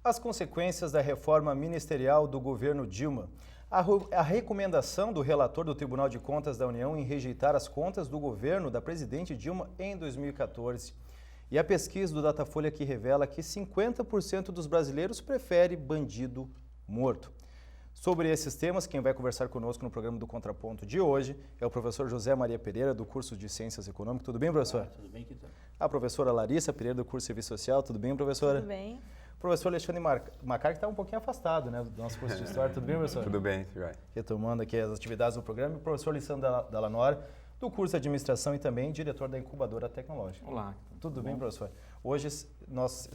As consequências da reforma ministerial do governo Dilma. A recomendação do relator do Tribunal de Contas da União em rejeitar as contas do governo da presidente Dilma em 2014. E a pesquisa do Datafolha que revela que 50% dos brasileiros prefere bandido morto. Sobre esses temas, quem vai conversar conosco no programa do Contraponto de hoje é o professor José Maria Pereira, do curso de Ciências Econômicas. Tudo bem, professor? Tudo bem, Quintana. A professora Larissa Pereira, do curso de Serviço Social. Tudo bem, professora? Tudo bem. O professor Alexandre Macar, que está um pouquinho afastado, né, do nosso curso de História. Tudo bem, professor? Tudo bem, vai. Retomando aqui as atividades do programa. E o professor Lissandro Dallanora, do curso de Administração e também diretor da Incubadora Tecnológica. Olá. Tudo bem, professor? Hoje nós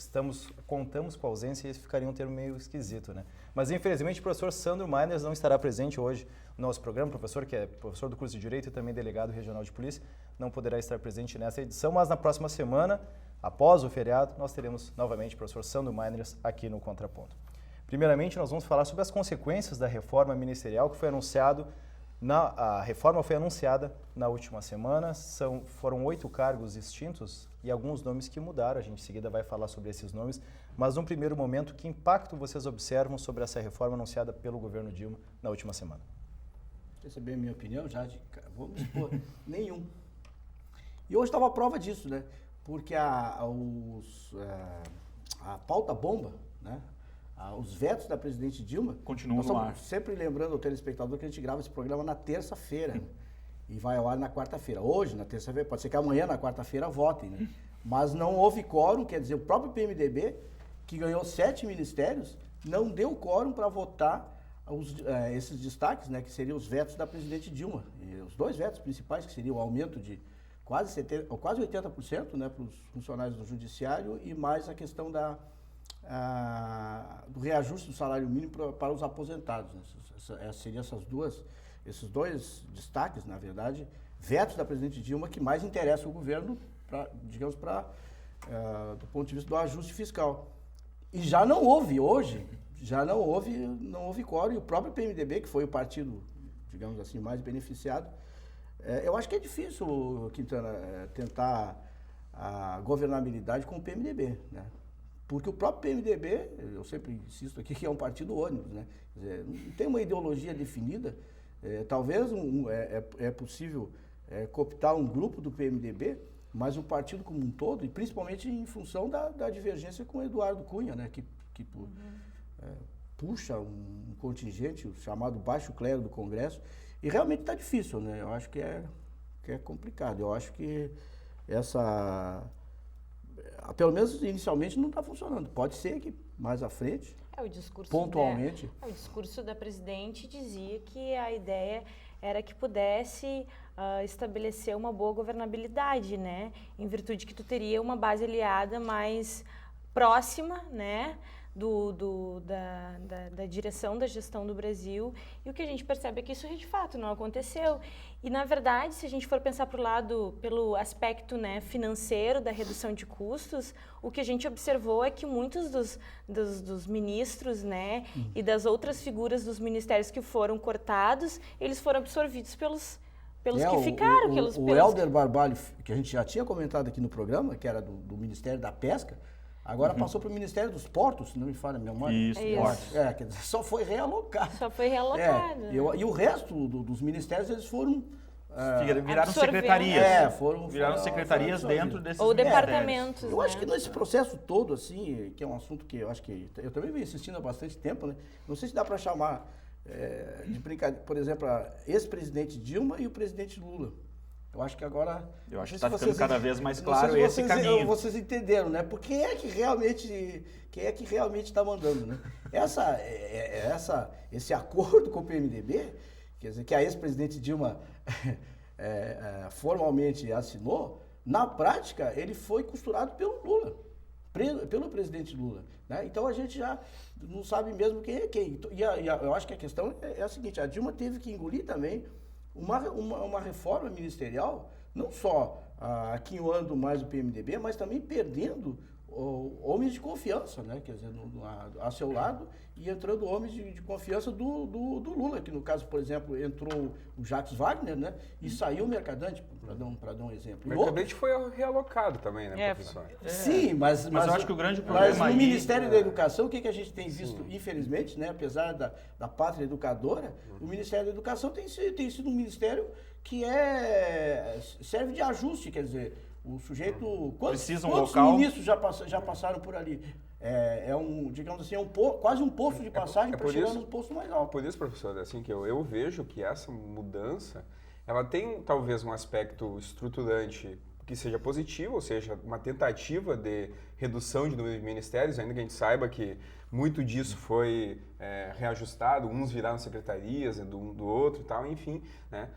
contamos com a ausência e isso ficaria um termo meio esquisito, né? Mas infelizmente o professor Sandro Meiners não estará presente hoje no nosso programa. O professor, que é professor do curso de Direito e também delegado regional de polícia, não poderá estar presente nessa edição, mas na próxima semana, após o feriado, nós teremos novamente o professor Sandro Meiners aqui no Contraponto. Primeiramente, nós vamos falar sobre as consequências da reforma ministerial que foi anunciado. A reforma foi anunciada na última semana, foram 8 cargos extintos e alguns nomes que mudaram, a gente em seguida vai falar sobre esses nomes, mas num primeiro momento, que impacto vocês observam sobre essa reforma anunciada pelo governo Dilma na última semana? Receber a minha opinião já, vamos supor, nenhum. E hoje estava a prova disso, né? Porque a pauta bomba, né? Os vetos da presidente Dilma continuam no ar. Sempre lembrando ao telespectador que a gente grava esse programa na terça-feira, né? E vai ao ar na quarta-feira. Hoje, na terça-feira, pode ser que amanhã, na quarta-feira, votem, né? Mas não houve quórum, quer dizer, o próprio PMDB, que ganhou 7 ministérios, não deu quórum para votar esses destaques, né? Que seriam os vetos da presidente Dilma. E os 2 vetos principais, que seriam o aumento de quase 80%, né, para os funcionários do judiciário e mais a questão do reajuste do salário mínimo para os aposentados. Seriam esses 2 destaques, na verdade, vetos da presidente Dilma que mais interessam o governo, do ponto de vista do ajuste fiscal. E já não houve hoje, não houve quórum, e o próprio PMDB, que foi o partido, digamos assim, mais beneficiado, eu acho que é difícil, Quintana, tentar a governabilidade com o PMDB, né? Porque o próprio PMDB, eu sempre insisto aqui, que é um partido ônibus, né? Quer dizer, não tem uma ideologia definida. Talvez é possível cooptar um grupo do PMDB, mas o partido como um todo, e principalmente em função da divergência com o Eduardo Cunha, né? Que puxa um contingente, o chamado baixo clero do Congresso, e realmente está difícil, né? Eu acho que é complicado. Eu acho que pelo menos inicialmente não está funcionando. Pode ser que mais à frente, pontualmente. O discurso da presidente dizia que a ideia era que pudesse estabelecer uma boa governabilidade, né? Em virtude que tu teria uma base aliada mais próxima, né? Da direção da gestão do Brasil, e o que a gente percebe é que isso de fato não aconteceu. E na verdade, se a gente for pensar pelo aspecto, né, financeiro da redução de custos, o que a gente observou é que muitos dos ministros, né, e das outras figuras dos ministérios que foram cortados, eles foram absorvidos pelos que ficaram. O Helder Barbalho, que a gente já tinha comentado aqui no programa, que era do Ministério da Pesca, agora passou para o Ministério dos Portos, se não me falha a memória. Isso. Quer dizer, só foi realocado. E o resto dos ministérios, eles foram... viraram secretarias. Viraram secretarias dentro desses ou departamentos. Eu acho que nesse processo todo, assim, que é um assunto que eu acho que... Eu também venho insistindo há bastante tempo, né? Não sei se dá para chamar de brincadeira, por exemplo, a ex-presidente Dilma e o presidente Lula. Eu acho que agora... Eu acho que está ficando cada vez mais claro esse caminho. Vocês entenderam, né? Porque quem é que realmente está mandando, né? Esse acordo com o PMDB, quer dizer, que a ex-presidente Dilma formalmente assinou, na prática, ele foi costurado pelo Lula, pelo presidente Lula, né? Então a gente já não sabe mesmo quem é quem. E eu acho que a questão é a seguinte: a Dilma teve que engolir também uma reforma ministerial, não só aquinhoando mais o PMDB, mas também perdendo homens de confiança, né? Quer dizer, a seu lado, e entrando homens de confiança do Lula, que no caso, por exemplo, entrou o Jacques Wagner, né? E saiu o Mercadante, para dar um exemplo. O Mercadante foi realocado também, né, professor? Sim, mas eu acho que o grande problema no Ministério da Educação, o que a gente tem visto, infelizmente, né? Apesar da pátria educadora, o Ministério da Educação tem sido um ministério que serve de ajuste, quer dizer, o sujeito... Quantos ministros já passaram por ali? Digamos assim, quase um posto de passagem para chegar num posto mais alto. Por isso, professor, assim, que eu vejo que essa mudança, ela tem talvez um aspecto estruturante que seja positivo, ou seja, uma tentativa de redução de número de ministérios, ainda que a gente saiba que muito disso foi reajustado, uns viraram secretarias do outro e tal, enfim, né?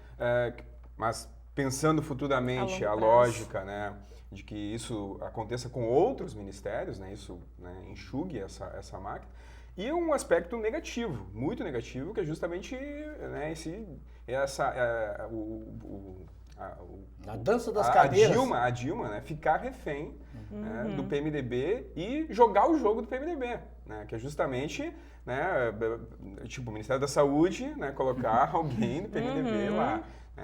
Mas pensando futuramente a lógica, né, de que isso aconteça com outros ministérios, né, isso, né, enxugue essa máquina, e um aspecto negativo, muito negativo, que é justamente, né, a dança das cadeiras. A Dilma, né, ficar refém né, do PMDB e jogar o jogo do PMDB, né, que é justamente, né, tipo, o Ministério da Saúde, né, colocar alguém do PMDB lá.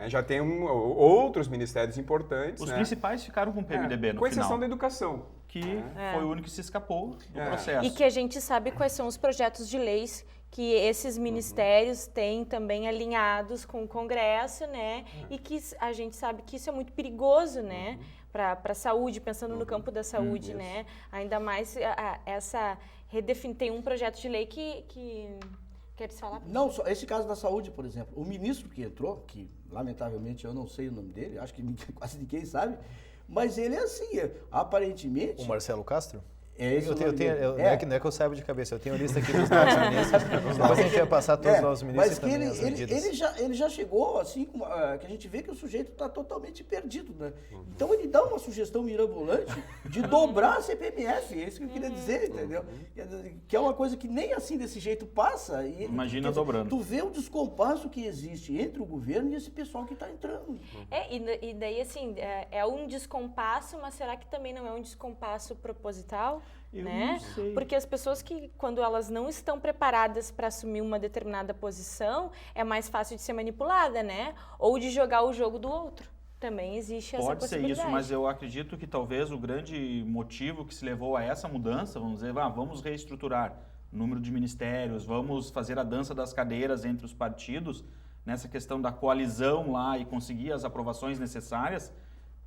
Já tem outros ministérios importantes. Os principais ficaram com o PMDB no final. Com exceção da educação. Que foi o único que se escapou do processo. E que a gente sabe quais são os projetos de leis que esses ministérios têm também alinhados com o Congresso, né? E que a gente sabe que isso é muito perigoso, né? Para a saúde, pensando no campo da saúde, né? Ainda mais tem um projeto de lei que queres falar? Não, só esse caso da saúde, por exemplo. O ministro que entrou, que lamentavelmente eu não sei o nome dele, acho que quase ninguém sabe, mas ele é assim, aparentemente... O Marcelo Castro? Não é que eu saiba de cabeça, eu tenho a lista aqui dos novos ministros, depois a gente vai passar todos os novos ministros mas e também as medidas. Ele já chegou, assim, que a gente vê que o sujeito está totalmente perdido, né? Então ele dá uma sugestão mirabolante de dobrar a CPMF, é isso que eu queria dizer, entendeu? Que é uma coisa que nem assim desse jeito passa. Imagina dobrando. Tu vê o descompasso que existe entre o governo e esse pessoal que está entrando. E daí, assim, é um descompasso, mas será que também não é um descompasso proposital? Eu né? não sei. Porque as pessoas que, quando elas não estão preparadas para assumir uma determinada posição, é mais fácil de ser manipulada, né? Ou de jogar o jogo do outro. Também existe essa possibilidade. Pode ser isso, mas eu acredito que talvez o grande motivo que se levou a essa mudança, vamos dizer, vamos reestruturar o número de ministérios, vamos fazer a dança das cadeiras entre os partidos, nessa questão da coalizão lá e conseguir as aprovações necessárias.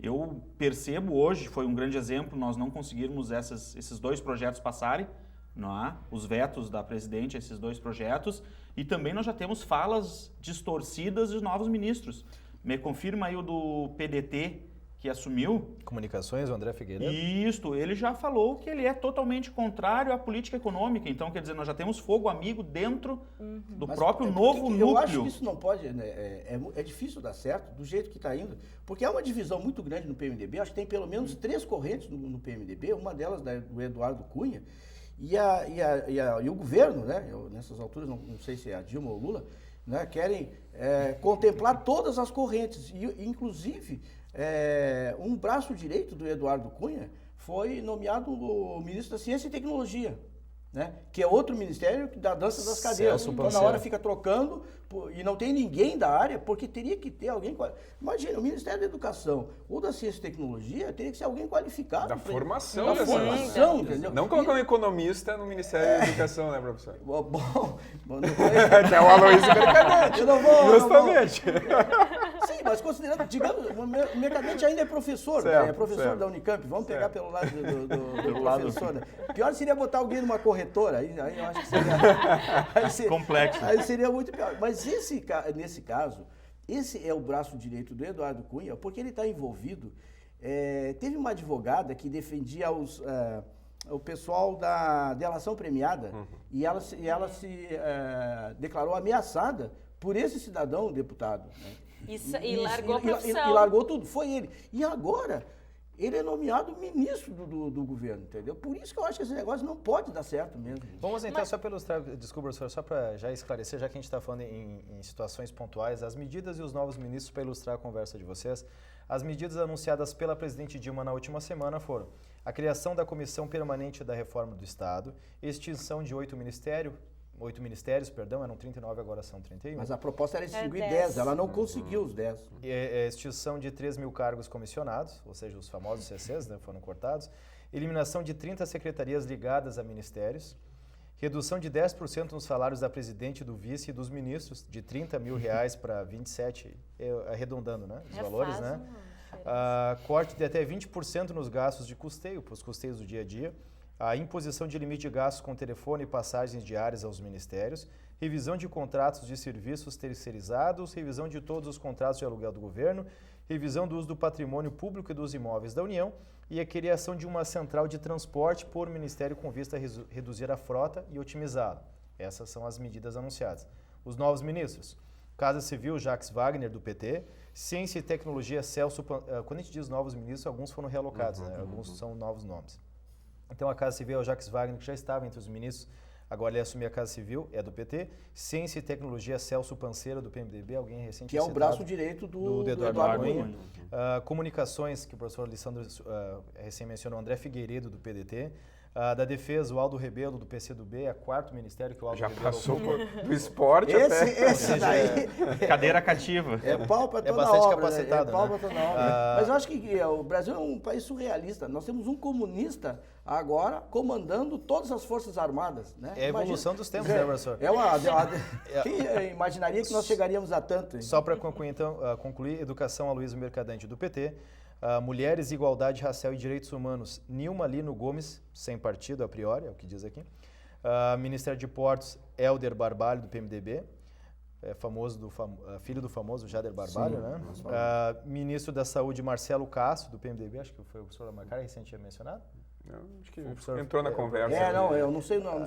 Eu percebo hoje, foi um grande exemplo, nós não conseguirmos esses dois projetos passarem, não é? Os vetos da presidente, esses dois projetos, e também nós já temos falas distorcidas de novos ministros. Me confirma aí o do PDT que assumiu. Comunicações, o André Figueiredo. Isto, ele já falou que ele é totalmente contrário à política econômica. Então, quer dizer, nós já temos fogo amigo dentro do próprio novo núcleo. Eu acho que isso não pode, né? É difícil dar certo do jeito que está indo, porque há uma divisão muito grande no PMDB. Acho que tem pelo menos 3 correntes no PMDB, uma delas do Eduardo Cunha, e o governo, né? Nessas alturas, não sei se é a Dilma ou o Lula, né? Querem contemplar todas as correntes, e inclusive... um braço direito do Eduardo Cunha foi nomeado o ministro da Ciência e Tecnologia, né? Que é outro ministério da dança das cadeiras. Então, na hora fica trocando e não tem ninguém da área, porque teria que ter alguém... Imagina, o Ministério da Educação ou da Ciência e Tecnologia teria que ser alguém qualificado. Da formação. Da formação, entendeu? Não colocar um economista no Ministério da Educação, né, professor? Bom, é o Aloysio Mercadante. Eu não vou... Justamente. Sim, mas considerando, digamos, o Mercadante ainda é professor, certo, é professor certo. da Unicamp, vamos pegar Certo. pelo lado do professor, né? Pior seria botar alguém numa corretora, aí eu acho que seria... Complexo. Aí seria muito pior. Mas nesse caso, esse é o braço direito do Eduardo Cunha, porque ele está envolvido. Teve uma advogada que defendia o pessoal da delação premiada, e ela se declarou ameaçada por esse cidadão deputado, né? E largou a profissão. E largou tudo, foi ele. E agora, ele é nomeado ministro do governo, entendeu? Por isso que eu acho que esse negócio não pode dar certo mesmo. Vamos então só para ilustrar, desculpa, professor, só para já esclarecer, já que a gente está falando em situações pontuais, as medidas e os novos ministros para ilustrar a conversa de vocês. As medidas anunciadas pela presidente Dilma na última semana foram a criação da Comissão Permanente da Reforma do Estado, extinção de 8 ministérios, eram 39, agora são 31. Mas a proposta era extinguir 10. 10, ela não conseguiu os 10. Extinção de 3 mil cargos comissionados, ou seja, os famosos CCs, né, foram cortados. Eliminação de 30 secretarias ligadas a ministérios. Redução de 10% nos salários da presidente, do vice e dos ministros, de R$30 mil para 27, arredondando, né, os valores, né? Corte de até 20% nos gastos de custeio, para os custeios do dia a dia. A imposição de limite de gastos com telefone e passagens diárias aos ministérios, revisão de contratos de serviços terceirizados, revisão de todos os contratos de aluguel do governo, revisão do uso do patrimônio público e dos imóveis da União e a criação de uma central de transporte por ministério com vista a reduzir a frota e otimizá-la. Essas são as medidas anunciadas. Os novos ministros: Casa Civil, Jacques Wagner, do PT, Ciência e Tecnologia, Celso... Quando a gente diz novos ministros, alguns foram realocados, né? Alguns são novos nomes. Então, a Casa Civil é o Jacques Wagner, que já estava entre os ministros, agora ele assumiu a Casa Civil, é do PT. Ciência e Tecnologia, Celso Panceira, do PMDB, alguém recentemente Que é o braço direito do Eduardo Cunha. Comunicações, que o professor Alessandro recém mencionou, André Figueiredo, do PDT. Da Defesa, o Aldo Rebelo, do PCdoB, é o 4º ministério que o Aldo Já Rebelo passou ocupa. do esporte até... Esse daí Cadeira cativa. é pau para toda bastante obra, capacitado, né? É pau né? para toda obra. Mas eu acho que o Brasil é um país surrealista. Nós temos um comunista agora comandando todas as forças armadas, né? É a evolução dos tempos, né, professor? Quem imaginaria que nós chegaríamos a tanto? Hein? Só para concluir, então, Educação, Aloysio Mercadante, do PT. Mulheres, Igualdade Racial e Direitos Humanos, Nilma Lino Gomes, sem partido a priori, é o que diz aqui. Ministério de Portos, Hélder Barbalho, do PMDB, filho do famoso Jader Barbalho, Sim, né? Ministro da Saúde, Marcelo Castro, do PMDB, acho que foi o professor Marcara, recente tinha mencionado. Acho que entrou na conversa. Eu não sei o nome.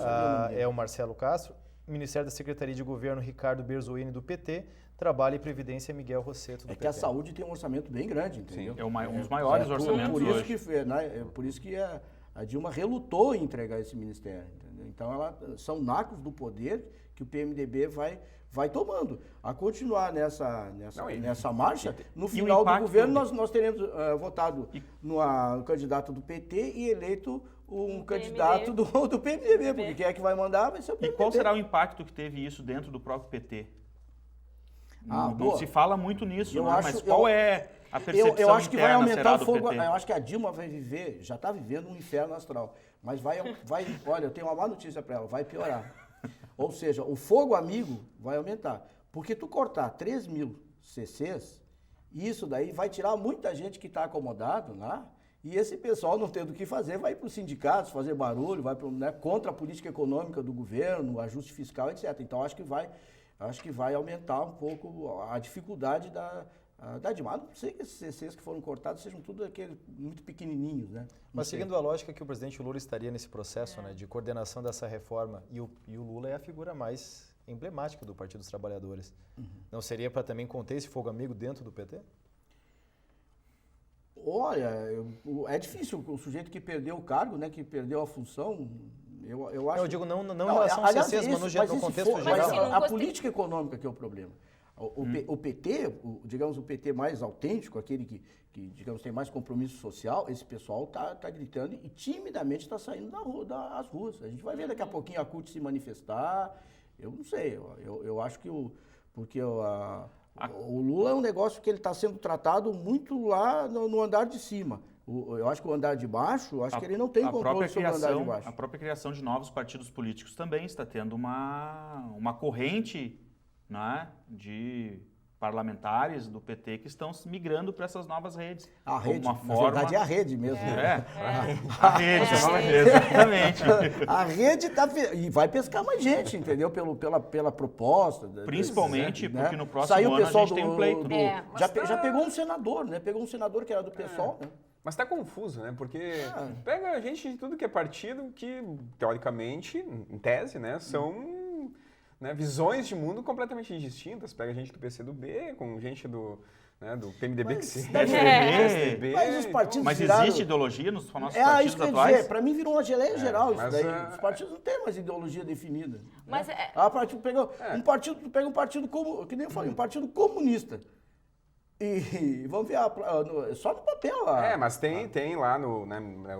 É o Marcelo Castro. Ministério da Secretaria de Governo, Ricardo Berzoini, do PT. Trabalho e Previdência, Miguel Rosseto, do PT. É que a saúde tem um orçamento bem grande, entendeu? Sim, é um dos maiores orçamentos hoje. Por isso que a Dilma relutou em entregar esse ministério, entendeu? Então, são nacos do poder que o PMDB vai tomando. A continuar nessa marcha, no final do governo nós teremos votado no candidato do PT e eleito um candidato do PMDB, porque quem é que vai mandar vai ser o PMDB. E qual será o impacto que teve isso dentro do próprio PT? Não se fala muito nisso, mas qual é a percepção eu acho que vai aumentar o fogo. PT? Eu acho que a Dilma vai viver, já está vivendo um inferno astral. Mas olha, eu tenho uma má notícia para ela, vai piorar. Ou seja, o fogo amigo vai aumentar. Porque tu cortar 3 mil CCs, isso daí vai tirar muita gente que está acomodado lá, e esse pessoal não tendo o que fazer, vai para os sindicatos fazer barulho, vai contra a política econômica do governo, ajuste fiscal, etc. Então, acho que vai aumentar um pouco a dificuldade da Dilma. Não sei que esses CCs que foram cortados sejam tudo aqueles muito pequenininhos, né? Mas seguindo a lógica que o presidente Lula estaria nesse processo, né, de coordenação dessa reforma, e o Lula é a figura mais emblemática do Partido dos Trabalhadores. Não seria para também conter esse fogo amigo dentro do PT? Olha, é difícil. O sujeito que perdeu o cargo, né, que perdeu a função, eu acho... Eu digo não em relação aos CCs, mas no contexto geral. assim, A política econômica que é o problema. O PT, digamos, o PT mais autêntico, aquele que digamos, tem mais compromisso social, esse pessoal tá gritando e timidamente está saindo das ruas. A gente vai ver daqui a pouquinho a CUT se manifestar. Eu não sei, eu acho que o Lula é um negócio que ele está sendo tratado muito lá no andar de cima. Eu acho que o andar de baixo, que ele não tem controle sobre o andar de baixo. A própria criação de novos partidos políticos também está tendo uma corrente, né, de parlamentares do PT que estão migrando para essas novas redes. A rede, na verdade é a rede mesmo. A rede, exatamente. A rede e vai pescar mais gente, entendeu? Pela proposta. Principalmente né? porque no próximo Saiu ano o pessoal a gente tem um pleito. Já pegou um senador, né? Pegou um senador que era do PSOL, né? Mas tá confuso, né? Porque pega gente de tudo que é partido que, teoricamente, em tese, né, são visões de mundo completamente distintas. Pega gente do PCdoB, com gente né, do PMDB que se... PSDB. Mas os partidos Mas viraram... existe ideologia nos nossos isso partidos que eu ia atuais? dizer. Para mim virou uma geleia geral isso mas, daí. Os partidos não têm mais ideologia definida. Mas né? Partido pega um partido como, que nem eu falei, um partido comunista. E vamos ver, só no papel. Mas tem lá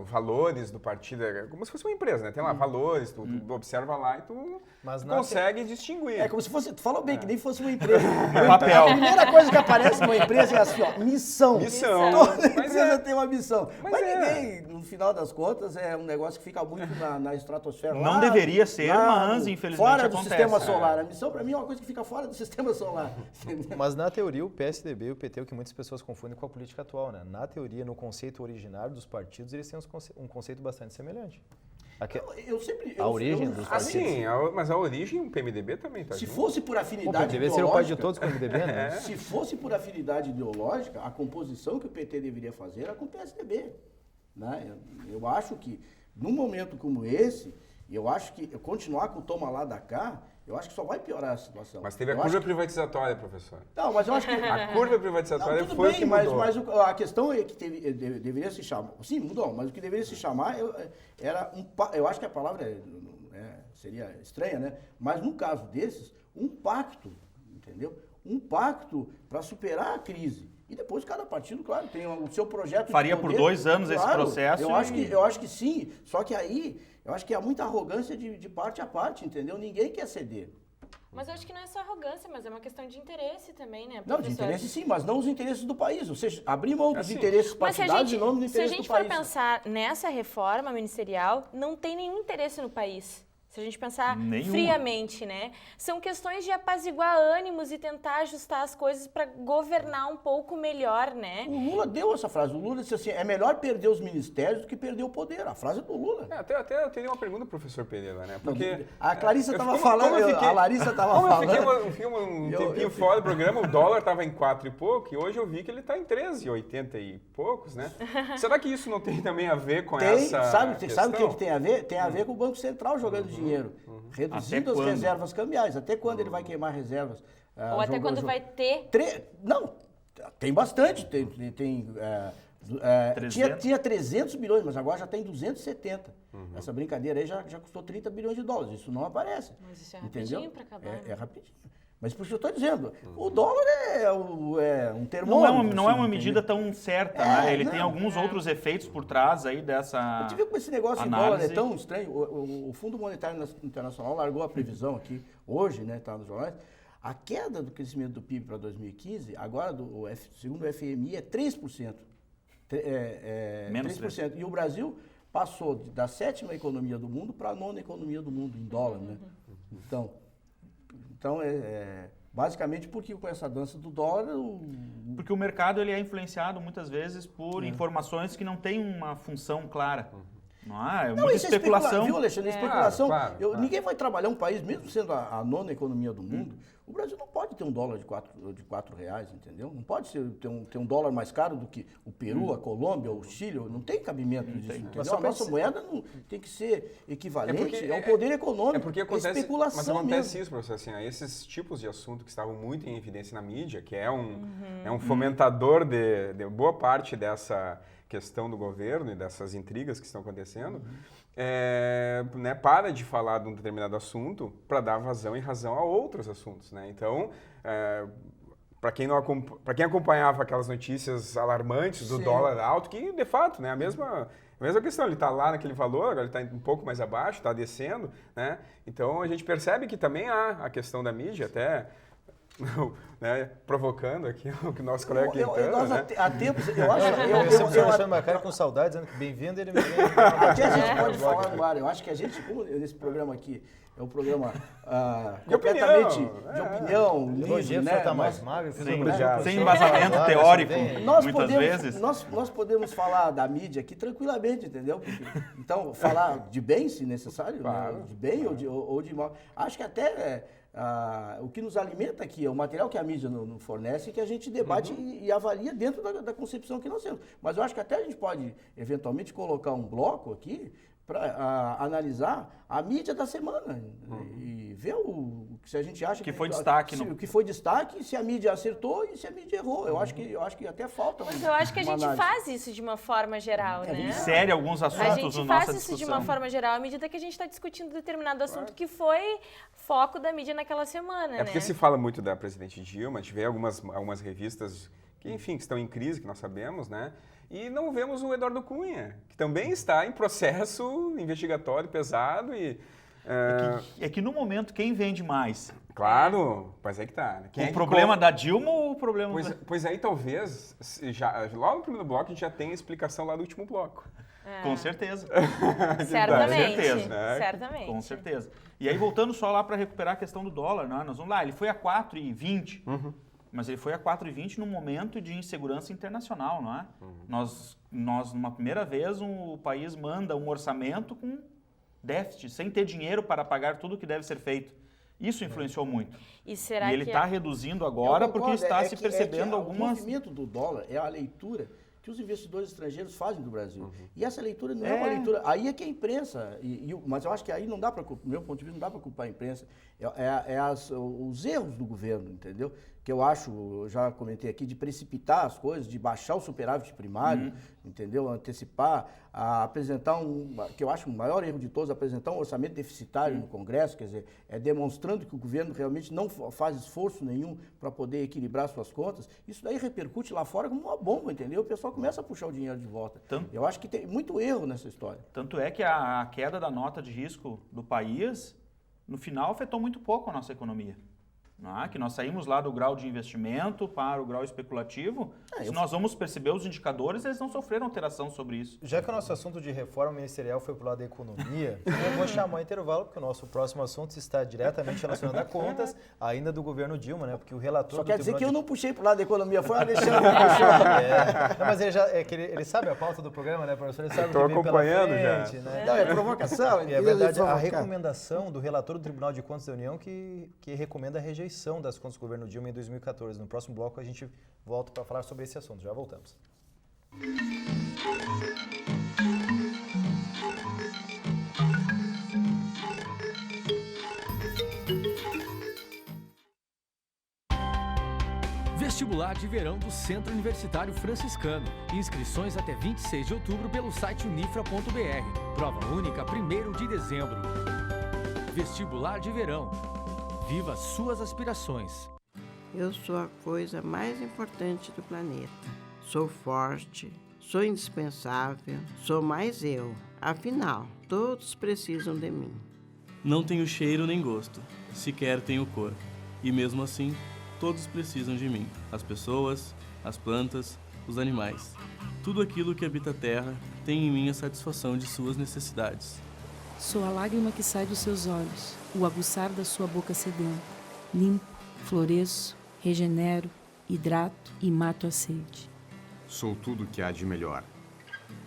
os valores do partido, é como se fosse uma empresa, né? Tem lá valores, tu observa lá e tu consegue distinguir. É como se fosse, tu falou bem, que nem fosse uma empresa. Papel. A primeira coisa que aparece numa empresa é assim, ó, missão. Toda Mas empresa tem uma missão. Mas é. ninguém, no final das contas, é um negócio que fica muito na estratosfera. Não lá, deveria ser, lá mas no- infelizmente fora do acontece. sistema solar. A missão, pra mim, é uma coisa que fica fora do sistema solar. Mas na teoria, o PSDB e o PT, o que muitas pessoas confundem com a política atual, né? Na teoria, no conceito originário dos partidos, eles têm um conceito bastante semelhante. A origem dos partidos. Assim, mas a origem, o PMDB também tá Se junto. fosse por O afinidade PMDB seria o pai de ideológica, todos com o MDB, né? se fosse por afinidade ideológica, a composição que o PT deveria fazer era com o PSDB. Né? Eu acho que, num momento como esse, eu acho que continuar com o toma lá da cá, eu acho que só vai piorar a situação. Mas teve a Eu curva acho que- privatizatória, professor. Não, mas eu acho que... A curva privatizatória Não, tudo foi bem, o que mudou. mas a questão é que deveria se chamar... Sim, mudou, mas o que deveria se chamar era eu acho que a palavra seria estranha, né? Mas no caso desses, um pacto, entendeu? Um pacto para superar a crise. E depois cada partido, claro, tem o seu projeto Faria de por poder. 2 anos esse Claro, processo Eu acho, e- eu acho que sim, só que aí, eu acho que há muita arrogância de parte a parte, entendeu? Ninguém quer ceder. Mas eu acho que não é só arrogância, mas é uma questão de interesse também, né, Não, professor? de interesse sim, mas não os interesses do país. Ou seja, abrir mão dos Assim, interesses Mas se a partidários gente, em nome do se a interesse gente do for país. pensar nessa reforma ministerial, não tem nenhum interesse no país. Se a gente pensar Nenhum. friamente, né? São questões de apaziguar ânimos e tentar ajustar as coisas para governar um pouco melhor, né? O Lula deu essa frase. O Lula disse assim, é melhor perder os ministérios do que perder o poder. A frase é do Lula. Até eu teria uma pergunta pro professor Pereira, né? Porque A Clarissa eu estava fiquei- como falando, eu fiquei- a Larissa estava Como eu falando. fiquei um Eu- tempinho eu- fora do programa, o dólar estava em 4 e pouco, e hoje eu vi que ele está em 13,80 e poucos, né? Será que isso não tem também a ver com Tem, essa sabe o questão? que tem a ver? Tem a ver com o Banco Central jogando dinheiro, reduzindo Até as quando? reservas cambiais. Até quando ele vai queimar reservas? Ou até quando vai ter... Não, tem bastante. Tinha 300 bilhões, mas agora já tem 270. Essa brincadeira aí já custou 30 bilhões de dólares. Isso não aparece. Mas isso é entendeu? rapidinho para acabar. É rapidinho. Mas por isso eu estou dizendo, o dólar é um Não é termômetro. uma assim, medida entendeu? tão certa, É, né? Ele não. tem alguns outros efeitos por trás aí dessa A gente vê como esse negócio de dólar é análise. tão estranho. O Fundo Monetário Internacional largou a previsão aqui, hoje, né, está nos jornais. A queda do crescimento do PIB para 2015, agora, segundo o FMI, é 3%. Menos 3%. E o Brasil passou da 7ª economia do mundo para a 9ª economia do mundo, em dólar, né? Então basicamente porque com essa dança do dólar... Porque o mercado ele é influenciado muitas vezes por informações que não têm uma função clara. Não é? Não, Muita isso especulação. Viu, Alexandre? Especulação. Claro. Ninguém vai trabalhar um país, mesmo sendo a 9ª economia do mundo. O Brasil não pode ter um dólar de 4 reais, entendeu? Não pode ter um dólar mais caro do que o Peru, a Colômbia, o Chile. Não tem cabimento disso, entendeu? A nossa moeda não tem que ser equivalente ao poder econômico. É porque acontece, especulação mas acontece mesmo. isso, professor, assim, esses tipos de assunto que estavam muito em evidência na mídia, que é um fomentador de boa parte dessa questão do governo e dessas intrigas que estão acontecendo, para de falar de um determinado assunto para dar vazão e razão a outros assuntos, né? Então, para quem acompanhava aquelas notícias alarmantes do dólar alto, que de fato, né, a mesma questão, ele está lá naquele valor, agora ele está um pouco mais abaixo, está descendo, né? Então a gente percebe que também há a questão da mídia, até né, provocando aqui o nosso colega Quintana, né? Há tempos, eu acho... Eu sempre achando uma cara com saudade, dizendo que bem-vindo, ele me vem. Aqui a gente pode falar no ar. Eu acho que a gente, como nesse programa aqui, é um programa completamente de opinião, O livre, Rogério né? tá mais magro. Sem embasamento teórico, muitas vezes. Nós podemos falar da mídia aqui tranquilamente, entendeu? Então, falar de bem, se necessário, Claro. né? De bem ou de mal. Acho que até o que nos alimenta aqui é o material que a mídia nos fornece e que a gente debate e avalia dentro da concepção que nós temos. Mas eu acho que até a gente pode, eventualmente, colocar um bloco aqui para analisar a mídia da semana e ver se a gente acha que foi destaque, o que foi destaque, se a mídia acertou e se a mídia errou. Eu acho que até falta. Mas eu acho que a gente análise. faz isso de uma forma geral, né? Insere alguns A assuntos gente na faz nossa isso de discussão. uma forma geral à medida que a gente está discutindo determinado assunto que foi foco da mídia naquela semana, É porque né? se fala muito da presidente Dilma, a gente vê algumas revistas que, enfim, que estão em crise, que nós sabemos, né? E não vemos o Eduardo Cunha, que também está em processo investigatório pesado e... É que no momento quem vende mais? Claro, mas é que tá. Né? Quem é O que problema da Dilma ou o problema... Pois aí talvez, logo no primeiro bloco, a gente já tenha a explicação lá do último bloco. Com certeza. Certamente, certeza, né? certamente. Com certeza. E aí, voltando só lá para recuperar a questão do dólar, né? Nós vamos lá, ele foi a 4,20, mas ele foi a 4,20 num momento de insegurança internacional, não é? Nós, numa primeira vez, o país manda um orçamento com déficit, sem ter dinheiro para pagar tudo o que deve ser feito. Isso influenciou muito. E será E ele que está reduzindo agora porque está se percebendo O algumas... movimento do dólar é a leitura que os investidores estrangeiros fazem do Brasil. E essa leitura não é uma leitura... Aí é que a imprensa... mas eu acho que aí não dá para... Do meu ponto de vista, não dá para culpar a imprensa. Os erros do governo, entendeu? Que eu acho, eu já comentei aqui, de precipitar as coisas, de baixar o superávit primário, entendeu? Antecipar, apresentar que eu acho o maior erro de todos, apresentar um orçamento deficitário no Congresso, quer dizer, demonstrando que o governo realmente não faz esforço nenhum para poder equilibrar suas contas. Isso daí repercute lá fora como uma bomba, entendeu? O pessoal começa a puxar o dinheiro de volta. Eu acho que tem muito erro nessa história. Tanto é que a queda da nota de risco do país, no final, afetou muito pouco a nossa economia. Que nós saímos lá do grau de investimento para o grau especulativo. Se nós vamos perceber os indicadores, eles não sofreram alteração sobre isso. Já que o nosso assunto de reforma ministerial foi para o lado da economia, eu vou chamar o intervalo, porque o nosso próximo assunto está diretamente relacionado a contas, ainda do governo Dilma, né? Porque o relator... Só do quer dizer Tribunal que eu de- não puxei para o lado da economia, foi a Alexandre que puxou. Não, mas ele sabe a pauta do programa, né, professor? Ele sabe Tô o que vem pela acompanhando já. frente, né? Não, é provocação. E é verdade, a recomendação do relator do Tribunal de Contas da União que recomenda a rejeição das contas do governo Dilma em 2014. No próximo bloco a gente volta para falar sobre esse assunto. Já voltamos. Vestibular de verão do Centro Universitário Franciscano. Inscrições até 26 de outubro pelo site unifra.br. Prova única 1º de dezembro. Vestibular de verão. Viva suas aspirações. Eu sou a coisa mais importante do planeta. Sou forte, sou indispensável, sou mais eu. Afinal, todos precisam de mim. Não tenho cheiro nem gosto, sequer tenho cor. E mesmo assim, todos precisam de mim. As pessoas, as plantas, os animais. Tudo aquilo que habita a terra tem em mim a satisfação de suas necessidades. Sou a lágrima que sai dos seus olhos, o aguçar da sua boca sedenta. Limpo, floresço, regenero, hidrato e mato a sede. Sou tudo que há de melhor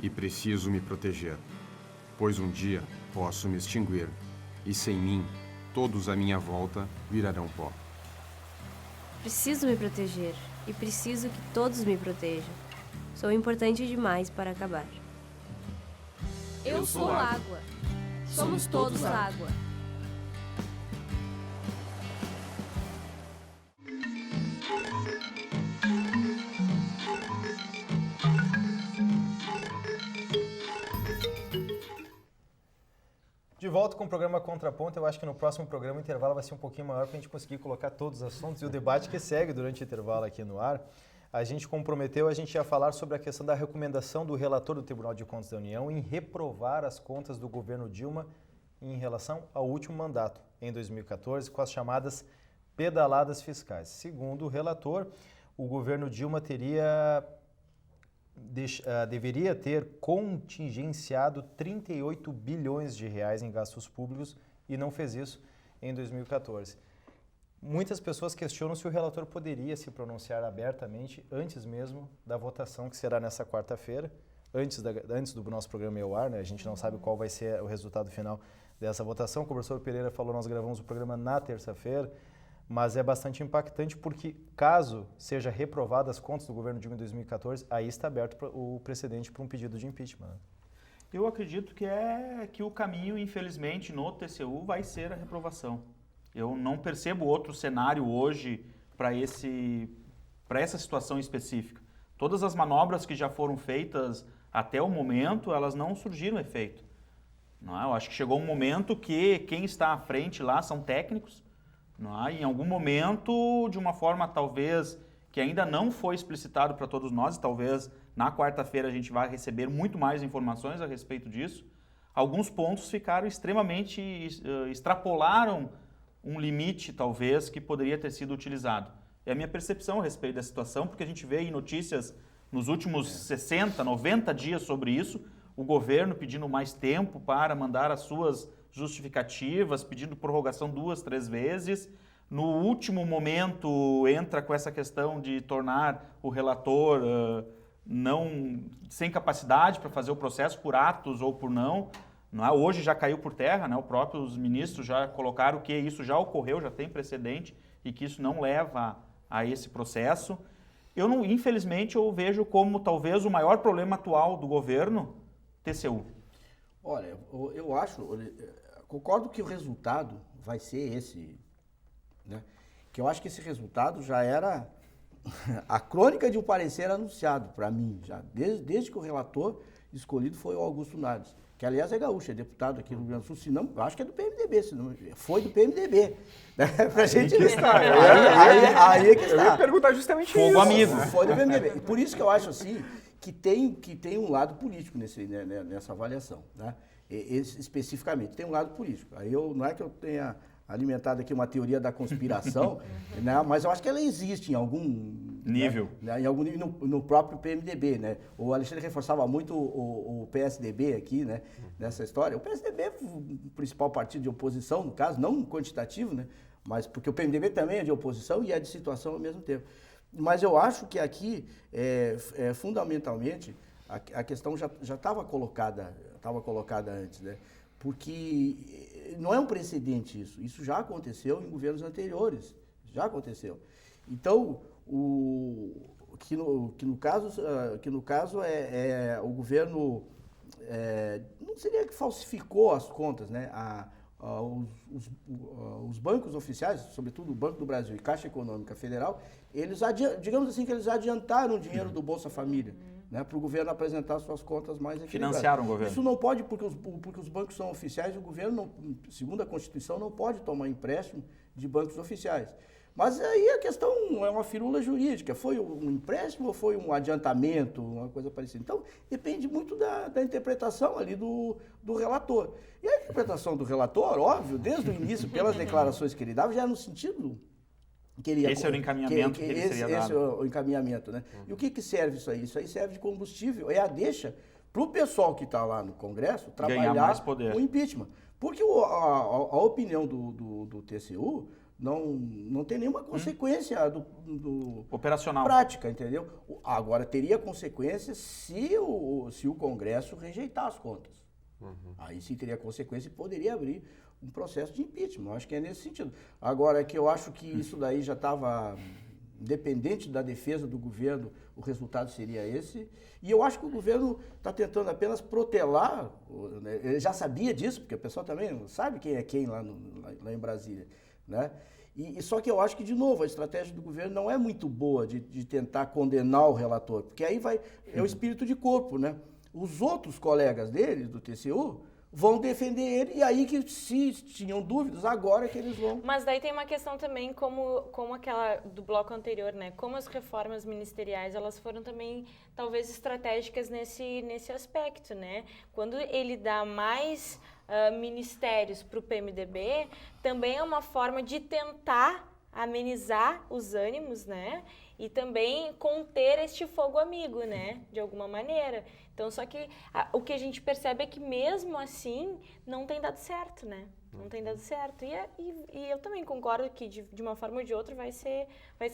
e preciso me proteger, pois um dia posso me extinguir e sem mim, todos à minha volta virarão pó. Preciso me proteger e preciso que todos me protejam. Sou importante demais para acabar. Eu sou água. Somos todos água. De volta com o programa Contraponto, eu acho que no próximo programa o intervalo vai ser um pouquinho maior para a gente conseguir colocar todos os assuntos e o debate que segue durante o intervalo aqui no ar. A gente comprometeu, a gente ia falar sobre a questão da recomendação do relator do Tribunal de Contas da União em reprovar as contas do governo Dilma em relação ao último mandato, em 2014, com as chamadas pedaladas fiscais. Segundo o relator, o governo Dilma deveria ter contingenciado 38 bilhões de reais em gastos públicos e não fez isso em 2014. Muitas pessoas questionam se o relator poderia se pronunciar abertamente antes mesmo da votação que será nessa quarta-feira, antes do nosso programa ir ao ar, né? A gente não sabe qual vai ser o resultado final dessa votação. O professor Pereira falou, nós gravamos o programa na terça-feira, mas é bastante impactante porque, caso seja reprovada as contas do governo Dilma em 2014, aí está aberto o precedente para um pedido de impeachment. Eu acredito que o caminho, infelizmente, no TCU vai ser a reprovação. Eu não percebo outro cenário hoje para essa situação específica. Todas as manobras que já foram feitas até o momento, elas não surgiram efeito. Não é? Eu acho que chegou um momento que quem está à frente lá são técnicos. Não é? Em algum momento, de uma forma talvez que ainda não foi explicitado para todos nós, e talvez na quarta-feira a gente vai receber muito mais informações a respeito disso, alguns pontos ficaram extremamente, extrapolaram um limite talvez que poderia ter sido utilizado. É a minha percepção a respeito da situação, porque a gente vê em notícias nos últimos 60, 90 dias sobre isso, o governo pedindo mais tempo para mandar as suas justificativas, pedindo prorrogação 2, 3 vezes. No último momento entra com essa questão de tornar o relator sem capacidade para fazer o processo por atos ou por não. É? Hoje já caiu por terra, né? Os próprios ministros já colocaram que isso já ocorreu, já tem precedente e que isso não leva a esse processo. Infelizmente, eu vejo como talvez o maior problema atual do governo, TCU. Olha, eu concordo que o resultado vai ser esse, né? Que eu acho que esse resultado já era a crônica de um parecer anunciado para mim, já desde que o relator escolhido foi o Augusto Nardes, que aliás é gaúcho, é deputado aqui no Rio Grande do Sul, se não, acho que é do PMDB, se não, foi do PMDB. Né? Pra gente aí que está. Aí é que está. Eu ia perguntar justamente Fogo isso. amigo. Foi do PMDB. E por isso que eu acho assim que tem um lado político nessa avaliação, né? Especificamente, tem um lado político. Aí não é que eu tenha alimentado aqui uma teoria da conspiração, né? Mas eu acho que ela existe em algum nível, né? Em algum nível no próprio PMDB, né? O Alexandre reforçava muito o PSDB aqui, né? Nessa história. O PSDB é o principal partido de oposição, no caso, não quantitativo, né? Mas porque o PMDB também é de oposição e é de situação ao mesmo tempo. Mas eu acho que aqui, fundamentalmente, a questão já estava colocada antes, né? Porque não é um precedente isso já aconteceu em governos anteriores, já aconteceu. Então, que no caso é o governo, não seria que falsificou as contas, né? Os bancos oficiais, sobretudo o Banco do Brasil e Caixa Econômica Federal, digamos assim que eles adiantaram o dinheiro do Bolsa Família, né, para o governo apresentar suas contas mais equilibradas. Financiaram o governo. Isso não pode, porque os bancos são oficiais e o governo, segundo a Constituição, não pode tomar empréstimo de bancos oficiais. Mas aí a questão é uma firula jurídica. Foi um empréstimo ou foi um adiantamento, uma coisa parecida? Então, depende muito da interpretação ali do relator. E a interpretação do relator, óbvio, desde o início, pelas declarações que ele dava, já era no sentido que ele ia... Esse era o encaminhamento que ele seria dado. Esse é o encaminhamento, né? E o que serve isso aí? Isso aí serve de combustível, é a deixa para o pessoal que está lá no Congresso trabalhar o impeachment. Porque a opinião do TCU... Não tem nenhuma consequência operacional prática, entendeu? Agora, teria consequência se o Congresso rejeitar as contas. Aí sim teria consequência e poderia abrir um processo de impeachment. Eu acho que é nesse sentido. Agora, que eu acho que isso daí já estava independente da defesa do governo, o resultado seria esse. E eu acho que o governo está tentando apenas protelar, né? Ele já sabia disso, porque o pessoal também sabe quem é quem lá em Brasília. Né? E só que eu acho que, de novo, a estratégia do governo não é muito boa de tentar condenar o relator, porque aí é o espírito de corpo, né? Os outros colegas dele, do TCU, vão defender ele, e aí que se tinham dúvidas, agora é que eles vão... Mas daí tem uma questão também, como aquela do bloco anterior, né? Como as reformas ministeriais, elas foram também, talvez, estratégicas nesse aspecto, né? Quando ele dá mais... ministérios para o PMDB, também é uma forma de tentar amenizar os ânimos, né? E também conter este fogo amigo, né? De alguma maneira. Então, só que o que a gente percebe é que mesmo assim não tem dado certo, né? Não tem dado certo. E eu também concordo que de uma forma ou de outra vai ser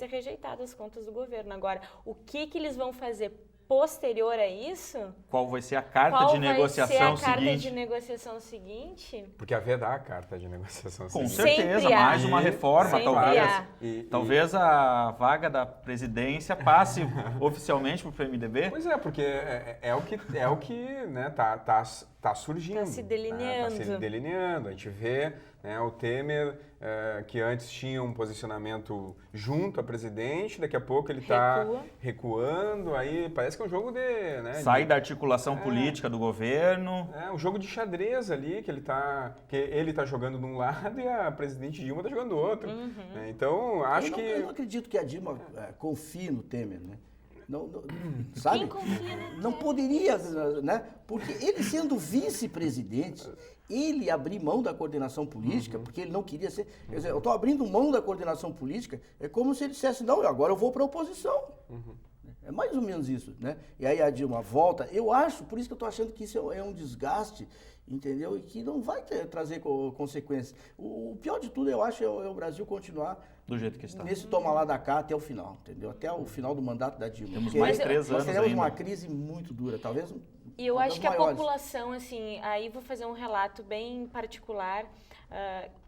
rejeitado as contas do governo. Agora, o que eles vão fazer posterior a isso, Qual vai ser a carta qual de negociação vai ser a carta seguinte? de negociação seguinte? Porque haverá a carta de negociação Com seguinte. certeza, Sempre há. mais uma reforma, Sempre talvez. há. Talvez a vaga da presidência passe oficialmente para o PMDB. Pois é, porque é o que né, tá surgindo. Tá se delineando. Tá se delineando. A gente vê né, o Temer, que antes tinha um posicionamento junto à presidente, daqui a pouco ele está recuando, aí parece que é um jogo de... Né, Sai da articulação política do governo. É um jogo de xadrez ali, que ele tá jogando de um lado e a presidente Dilma está jogando do outro. Né? Então, Eu não acredito que a Dilma confie no Temer, né? Não, sabe? Quem confia no Não poderia, né? Porque ele sendo vice-presidente, ele abrir mão da coordenação política, porque ele não queria ser... Quer dizer, eu estou abrindo mão da coordenação política, é como se ele dissesse, não, agora eu vou para a oposição. É mais ou menos isso, né? E aí a Dilma volta. Eu acho, por isso que eu estou achando que isso é um desgaste, entendeu? E que não vai trazer consequências. O pior de tudo, eu acho, é o Brasil continuar Do jeito que está. nesse toma lá da cá até o final, entendeu? Até o final do mandato da Dilma. Temos Porque mais 3 anos nós teremos ainda. uma crise muito dura, talvez E eu uma acho das que a maiores. população, assim, aí vou fazer um relato bem particular,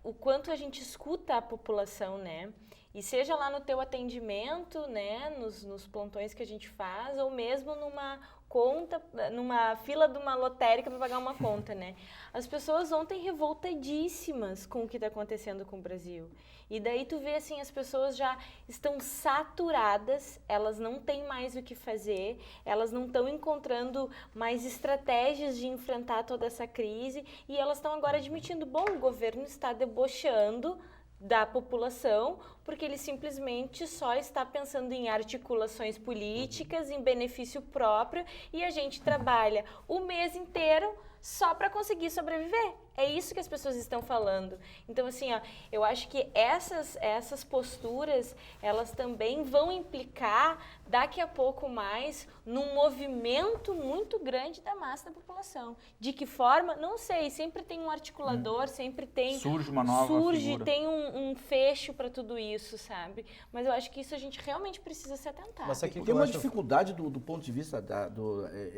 o quanto a gente escuta a população, né? E seja lá no teu atendimento, né, nos plantões que a gente faz, ou mesmo numa fila de uma lotérica para pagar uma conta, né? As pessoas ontem revoltadíssimas com o que está acontecendo com o Brasil. E daí tu vê, assim, as pessoas já estão saturadas, elas não têm mais o que fazer, elas não estão encontrando mais estratégias de enfrentar toda essa crise, e elas estão agora admitindo, bom, o governo está debochando da população, porque ele simplesmente só está pensando em articulações políticas, em benefício próprio, e a gente trabalha o mês inteiro só para conseguir sobreviver. É isso que as pessoas estão falando. Então, assim, ó, eu acho que essas posturas, elas também vão implicar, daqui a pouco mais, num movimento muito grande da massa da população. De que forma? Não sei. Sempre tem um articulador, sempre tem... Surge uma nova figura. Tem um fecho para tudo isso, sabe? Mas eu acho que isso a gente realmente precisa se atentar. Mas aqui Tem uma dificuldade do ponto de vista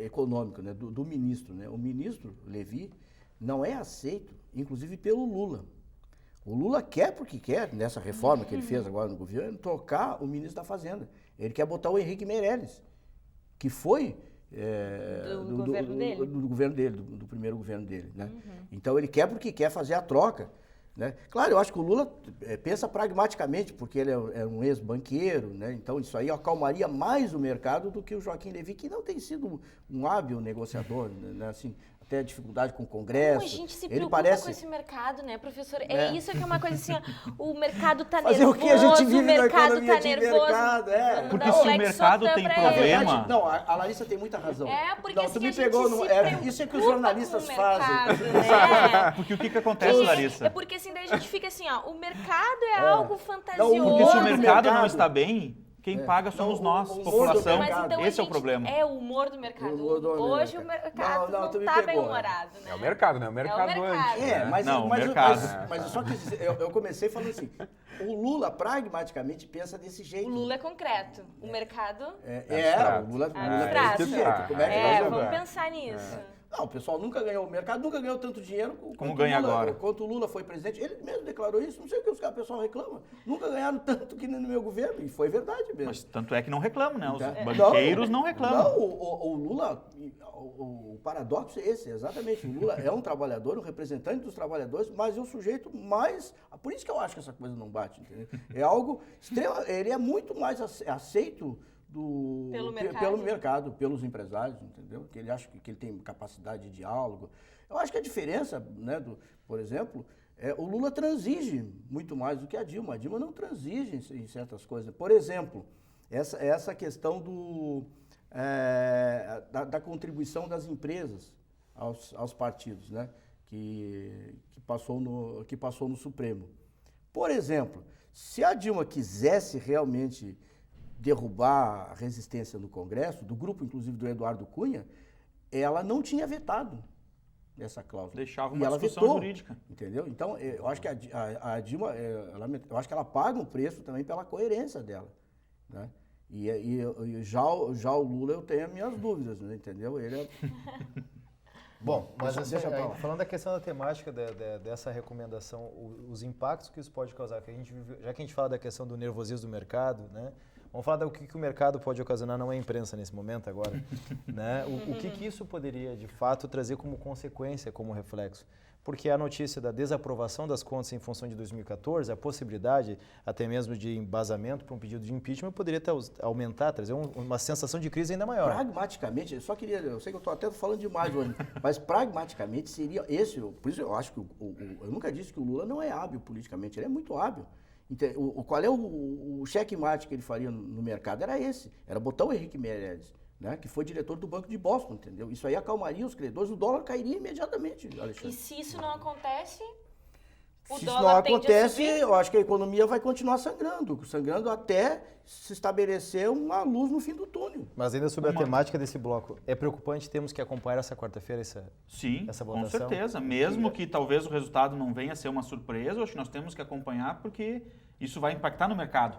econômico, né, do ministro, né? O ministro Levi não é aceito, inclusive pelo Lula. O Lula quer, porque quer, nessa reforma que ele fez agora no governo, trocar o ministro da Fazenda. Ele quer botar o Henrique Meirelles, que foi do governo dele, do primeiro governo dele. Né? Então ele quer porque quer fazer a troca. Né? Claro, eu acho que o Lula pensa pragmaticamente, porque ele é um ex-banqueiro, né? Então isso aí acalmaria mais o mercado do que o Joaquim Levy, que não tem sido um hábil negociador, né? Assim, até dificuldade com o Congresso. A gente se ele preocupa parece... com esse mercado, né, professor? Isso que é uma coisa assim, ó, o mercado tá Fazer nervoso, o que a gente vive o mercado na economia tá de nervoso. mercado, Porque se o mercado tem problema... Não, a Larissa tem muita razão. Porque não, assim, tu me a gente pegou se isso é que os preocupa jornalistas com o fazem. mercado, né? Porque o que acontece, Larissa? É porque assim, daí a gente fica assim, ó, o mercado é algo fantasioso. Porque se o humor do mercado não mercado. está bem, quem paga somos nós, humor do população. mercado. Mas então Esse a é o gente- problema. É o humor do mercado. O humor do Hoje mercado. o mercado Não, não tu me está bem pegou, humorado, né? É o mercado, né? O mercado mercado. antes. Não, o mercado. Mas eu só quis dizer, eu comecei falando assim, o Lula pragmaticamente pensa desse jeito. O Lula é concreto, o mercado... O Lula Abstrato. pensa desse jeito. Como é que nós vamos vamos? pensar nisso. Não, o pessoal nunca ganhou, o mercado nunca ganhou tanto dinheiro Como quanto ganha o Lula, agora. Quanto o Lula foi presidente, ele mesmo declarou isso, não sei o que o pessoal reclama. Nunca ganharam tanto que no meu governo, e foi verdade mesmo. Mas tanto é que não reclamam, né? Os Tá? banqueiros não reclamam. Não, o Lula, o paradoxo é esse, exatamente. O Lula é um trabalhador, um representante dos trabalhadores, mas é o sujeito mais... Por isso que eu acho que essa coisa não bate, entendeu? É algo extremo, ele é muito mais aceito pelo mercado, pelos empresários, entendeu? Que ele acha que ele tem capacidade de diálogo. Eu acho que a diferença, né, por exemplo, o Lula transige muito mais do que a Dilma. A Dilma não transige em certas coisas. Por exemplo, essa questão da contribuição das empresas aos partidos, né, que passou no Supremo. Por exemplo, se a Dilma quisesse realmente derrubar a resistência no Congresso, do grupo, inclusive, do Eduardo Cunha, ela não tinha vetado essa cláusula. Deixava E uma ela discussão vetou, jurídica. entendeu? Então, eu acho que a Dilma, eu acho que ela paga um preço também pela coerência dela, né? E já o Lula eu tenho as minhas dúvidas, né, entendeu? Ele é... Bom, mas assim, deixa pra lá. falando da questão da temática dessa recomendação, os impactos que isso pode causar, já que a gente fala da questão do nervosismo do mercado, né? Vamos falar do que o mercado pode ocasionar, não é a imprensa nesse momento agora, né? O que isso poderia, de fato, trazer como consequência, como reflexo? Porque a notícia da desaprovação das contas em função de 2014, a possibilidade até mesmo de embasamento para um pedido de impeachment poderia aumentar, trazer uma sensação de crise ainda maior. Pragmaticamente, eu sei que eu estou até falando demais hoje, mas pragmaticamente seria por isso eu acho que eu nunca disse que o Lula não é hábil politicamente, ele é muito hábil. Qual é o checkmate que ele faria no mercado? Era esse, era botar o Henrique Meirelles, né, que foi diretor do Banco de Boston, entendeu? Isso aí acalmaria os credores, o dólar cairia imediatamente, Alexandre. E se isso não acontece, se isso não acontece, eu acho que a economia vai continuar sangrando até se estabelecer uma luz no fim do túnel. Mas ainda sobre a temática desse bloco, é preocupante, temos que acompanhar essa quarta-feira essa votação? Com certeza. Mesmo que talvez o resultado não venha a ser uma surpresa, eu acho que nós temos que acompanhar porque isso vai impactar no mercado.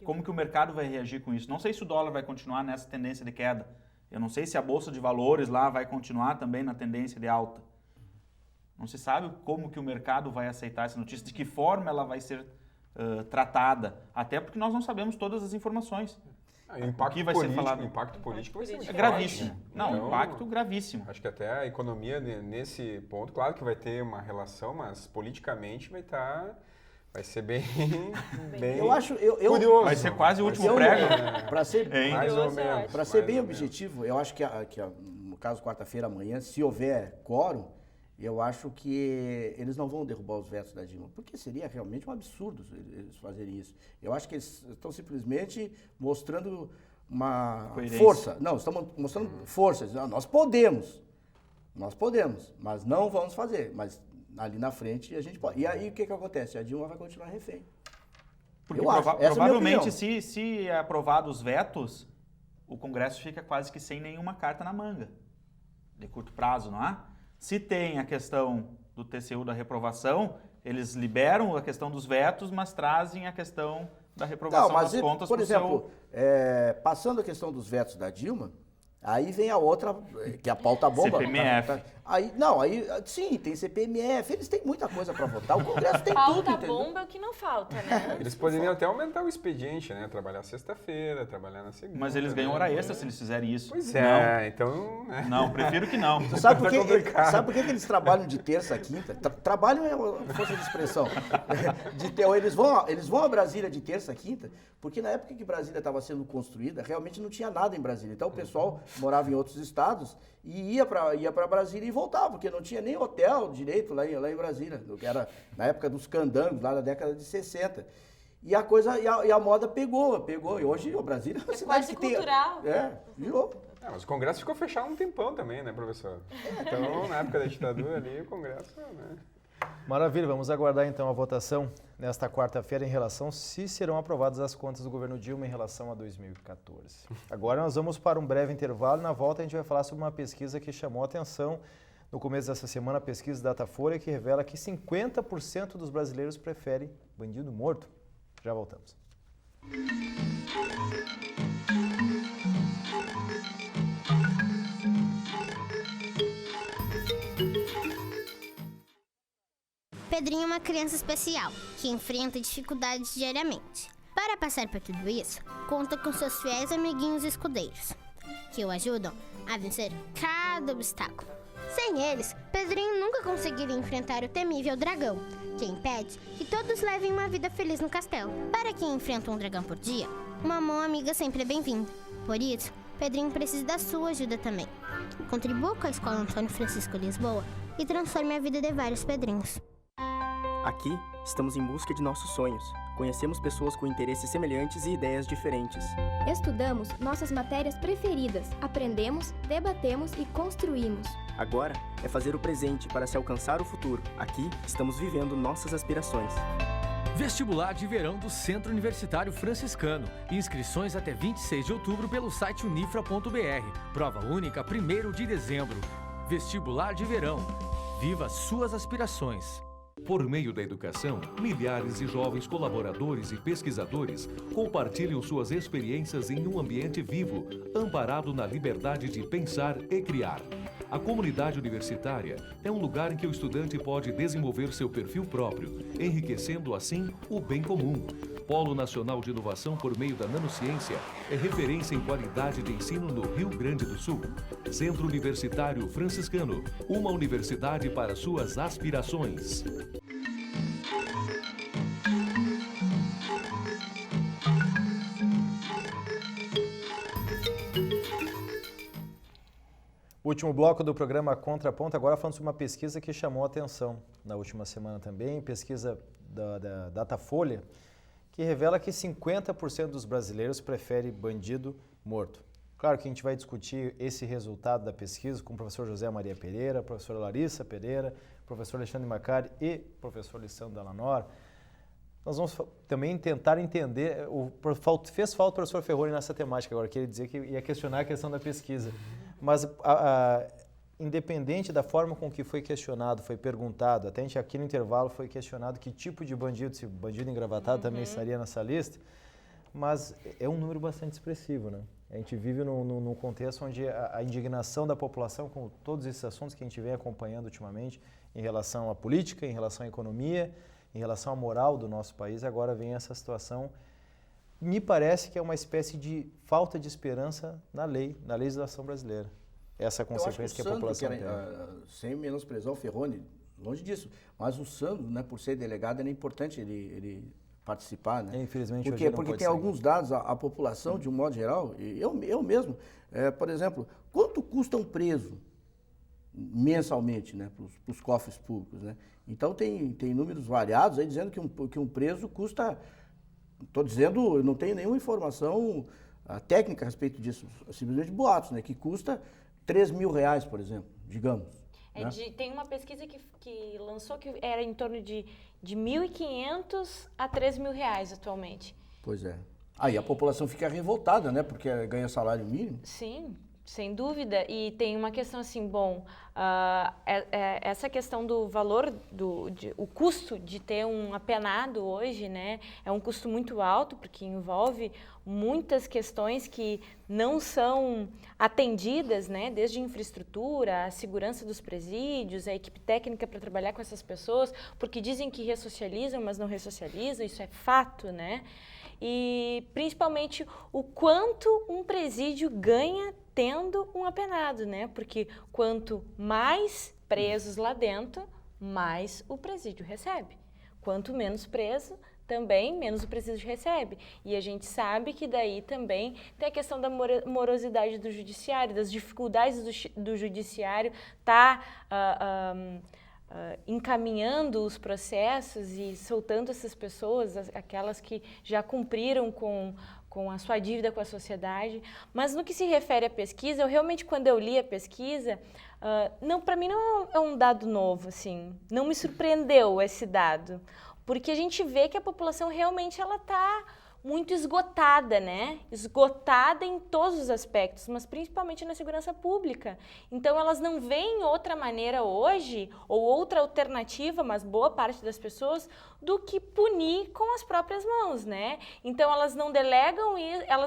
Como que o mercado vai reagir com isso? Não sei se o dólar vai continuar nessa tendência de queda. Eu não sei se a Bolsa de Valores lá vai continuar também na tendência de alta. Não se sabe como que o mercado vai aceitar essa notícia, de que forma ela vai ser tratada. Até porque nós não sabemos todas as informações. O impacto político vai ser muito gravíssimo. Forte, né? Não, então, impacto gravíssimo. Acho que até a economia nesse ponto, claro que vai ter uma relação, mas politicamente vai ser bem eu acho, curioso. Vai ser quase o último prego. Para ser, mais ou menos. Para ser bem objetivo, eu acho que no caso quarta-feira amanhã, se houver quórum, eu acho que eles não vão derrubar os vetos da Dilma, porque seria realmente um absurdo eles fazerem isso. Eu acho que eles estão simplesmente mostrando uma força. Não, estão mostrando força. Nós podemos, mas não vamos fazer. Mas ali na frente a gente pode. E aí o que acontece? A Dilma vai continuar refém. Porque provavelmente se é aprovado os vetos, o Congresso fica quase que sem nenhuma carta na manga. De curto prazo, não é? Se tem a questão do TCU da reprovação, eles liberam a questão dos vetos, mas trazem a questão da reprovação das contas. Por exemplo, passando a questão dos vetos da Dilma, aí vem a outra, que é a pauta bomba. CPMF. Sim, tem CPMF, eles têm muita coisa para votar, o Congresso tem tudo, pauta bomba é o que não falta, né? Eles poderiam até aumentar o expediente, né? Trabalhar sexta-feira, trabalhar na segunda. Mas eles ganham hora extra se eles fizerem isso. Pois é, então... Né? Não, prefiro que não. Sabe por que eles trabalham de terça a quinta? Trabalham é uma força de expressão. Eles vão a Brasília de terça a quinta, porque na época que Brasília estava sendo construída, realmente não tinha nada em Brasília. Então o pessoal morava em outros estados e ia para Brasília e voltava, porque não tinha nem hotel direito lá em Brasília, que era na época dos candangos, lá na década de 60. E a coisa, e a moda pegou. E hoje o Brasília é uma cidade quase cultural. Virou. Mas o Congresso ficou fechado um tempão também, né, professor? Então, na época da ditadura ali, o Congresso, né? Maravilha, vamos aguardar então a votação nesta quarta-feira em relação se serão aprovadas as contas do governo Dilma em relação a 2014. Agora nós vamos para um breve intervalo e na volta a gente vai falar sobre uma pesquisa que chamou a atenção no começo dessa semana, a pesquisa Datafolha, que revela que 50% dos brasileiros preferem bandido morto. Já voltamos. Pedrinho é uma criança especial, que enfrenta dificuldades diariamente. Para passar por tudo isso, conta com seus fiéis amiguinhos escudeiros, que o ajudam a vencer cada obstáculo. Sem eles, Pedrinho nunca conseguiria enfrentar o temível dragão, que impede que todos levem uma vida feliz no castelo. Para quem enfrenta um dragão por dia, uma mão amiga sempre é bem-vinda. Por isso, Pedrinho precisa da sua ajuda também. Contribua com a Escola Antônio Francisco Lisboa e transforme a vida de vários Pedrinhos. Aqui, estamos em busca de nossos sonhos. Conhecemos pessoas com interesses semelhantes e ideias diferentes. Estudamos nossas matérias preferidas, aprendemos, debatemos e construímos. Agora é fazer o presente para se alcançar o futuro. Aqui, estamos vivendo nossas aspirações. Vestibular de verão do Centro Universitário Franciscano. Inscrições até 26 de outubro pelo site unifra.br. Prova única 1º de dezembro. Vestibular de verão. Viva suas aspirações. Por meio da educação, milhares de jovens colaboradores e pesquisadores compartilham suas experiências em um ambiente vivo, amparado na liberdade de pensar e criar. A comunidade universitária é um lugar em que o estudante pode desenvolver seu perfil próprio, enriquecendo assim o bem comum. Polo Nacional de Inovação por meio da Nanociência é referência em qualidade de ensino no Rio Grande do Sul. Centro Universitário Franciscano, uma universidade para suas aspirações. Último bloco do programa Contraponto, agora falando sobre uma pesquisa que chamou a atenção na última semana também, pesquisa da Datafolha, que revela que 50% dos brasileiros preferem bandido morto. Claro que a gente vai discutir esse resultado da pesquisa com o professor José Maria Pereira, professora Larissa Pereira, professor Alexandre Macari e professor Lissandro Dallanor. Nós vamos também tentar entender, fez falta o professor Ferroni nessa temática agora, que ele dizia que ia questionar a questão da pesquisa. Mas, independente da forma com que foi questionado, foi perguntado, até a gente aqui no intervalo foi questionado que tipo de bandido, se bandido engravatado também estaria nessa lista, mas é um número bastante expressivo, né? A gente vive num contexto onde a indignação da população com todos esses assuntos que a gente vem acompanhando ultimamente, em relação à política, em relação à economia, em relação à moral do nosso país, agora vem essa situação. Me parece que é uma espécie de falta de esperança na lei, na legislação brasileira. Essa é a consequência que a população tem. Sem menosprezar o Ferroni, longe disso. Mas o Sandro, né, por ser delegado, é importante ele participar, né? Infelizmente, porque tem alguns dados, a população, de um modo geral, e eu mesmo, por exemplo, quanto custa um preso mensalmente, né, para os cofres públicos, né? Então tem números variados aí dizendo que um preso custa... Estou dizendo, eu não tenho nenhuma informação técnica a respeito disso, simplesmente boatos, né? Que custa R$3.000, por exemplo, digamos. Né? Tem uma pesquisa que lançou que era em torno de R$1.500 a R$3.000 atualmente. Pois é. Aí a população fica revoltada, né? Porque ganha salário mínimo. Sim, sem dúvida. E tem uma questão assim, essa questão do valor, o custo de ter um apenado hoje, né, é um custo muito alto, porque envolve muitas questões que não são atendidas, né, desde infraestrutura, a segurança dos presídios, a equipe técnica para trabalhar com essas pessoas, porque dizem que ressocializam, mas não ressocializam, isso é fato, né? E principalmente o quanto um presídio ganha tendo um apenado, né? Porque quanto mais presos lá dentro, mais o presídio recebe. Quanto menos preso, também menos o presídio recebe. E a gente sabe que daí também tem a questão da morosidade do judiciário, das dificuldades do judiciário encaminhando os processos e soltando essas pessoas, aquelas que já cumpriram com a sua dívida com a sociedade. Mas no que se refere à pesquisa, eu realmente, quando eu li a pesquisa, para mim não é um dado novo, assim, não me surpreendeu esse dado, porque a gente vê que a população realmente ela está muito esgotada, né? Esgotada em todos os aspectos, mas principalmente na segurança pública. Então, elas não veem outra maneira hoje, ou outra alternativa, mas boa parte das pessoas, do que punir com as próprias mãos, né? Então, elas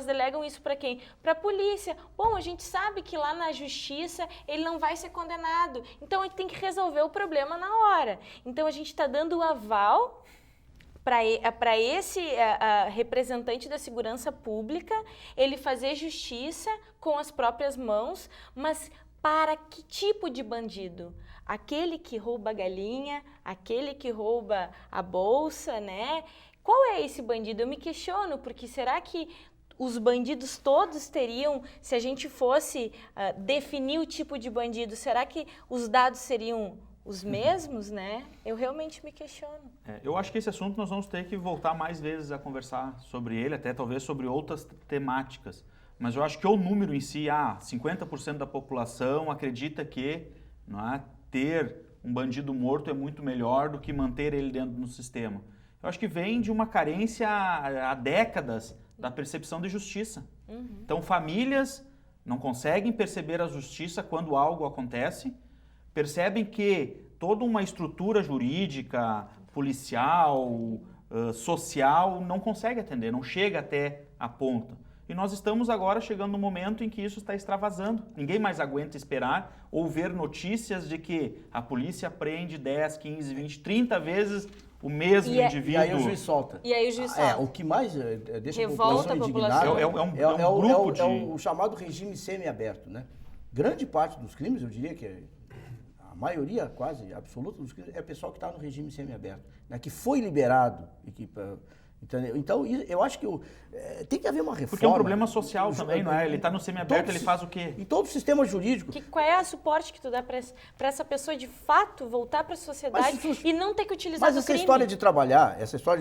delegam isso para quem? Para a polícia. Bom, a gente sabe que lá na justiça ele não vai ser condenado, então a gente tem que resolver o problema na hora. Então, a gente está dando o aval para esse representante da segurança pública, ele fazer justiça com as próprias mãos, mas para que tipo de bandido? Aquele que rouba a galinha, aquele que rouba a bolsa, né? Qual é esse bandido? Eu me questiono, porque será que os bandidos todos teriam, se a gente fosse definir o tipo de bandido, será que os dados seriam os mesmos, né? Eu realmente me questiono. Eu acho que esse assunto nós vamos ter que voltar mais vezes a conversar sobre ele, até talvez sobre outras temáticas. Mas eu acho que o número em si, 50% da população acredita que ter um bandido morto é muito melhor do que manter ele dentro do sistema. Eu acho que vem de uma carência há décadas da percepção de justiça. Então, famílias não conseguem perceber a justiça quando algo acontece, percebem que toda uma estrutura jurídica, policial, social, não consegue atender, não chega até a ponta. E nós estamos agora chegando no momento em que isso está extravasando. Ninguém mais aguenta esperar ou ver notícias de que a polícia prende 10, 15, 20, 30 vezes o mesmo indivíduo. E aí o juiz solta. E aí o juiz solta. O que mais deixa revolta a população indignada é um grupo é o chamado regime semi-aberto, né? Grande parte dos crimes, eu diria que a maioria quase absoluta dos crimes é pessoal que está no regime semi-aberto, né? Que foi liberado e que... Entendeu? Então, eu acho que tem que haver uma reforma. Porque é um problema social também, não é? Ele está no semiaberto, ele faz o quê? Em todo o sistema jurídico. Qual é o suporte que tu dá para essa pessoa, de fato, voltar para a sociedade e não ter que utilizar do crime? Mas essa história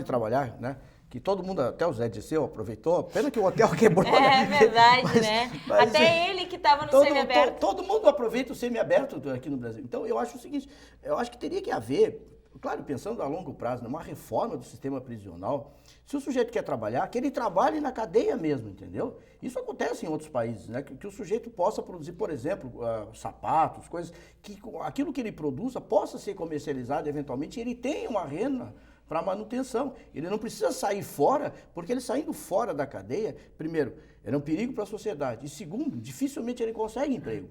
de trabalhar, né? Que todo mundo, até o Zé Disseu aproveitou, pena que o hotel quebrou. É verdade, né? Até ele que estava no semiaberto. Todo mundo aproveita o semiaberto aqui no Brasil. Então, eu acho o seguinte, eu acho que teria que haver... Claro, pensando a longo prazo, numa reforma do sistema prisional, se o sujeito quer trabalhar, que ele trabalhe na cadeia mesmo, entendeu? Isso acontece em outros países, né? Que o sujeito possa produzir, por exemplo, sapatos, coisas, que aquilo que ele produza possa ser comercializado eventualmente e ele tenha uma renda para manutenção. Ele não precisa sair fora, porque ele saindo fora da cadeia, primeiro, ele é um perigo para a sociedade. E segundo, dificilmente ele consegue emprego.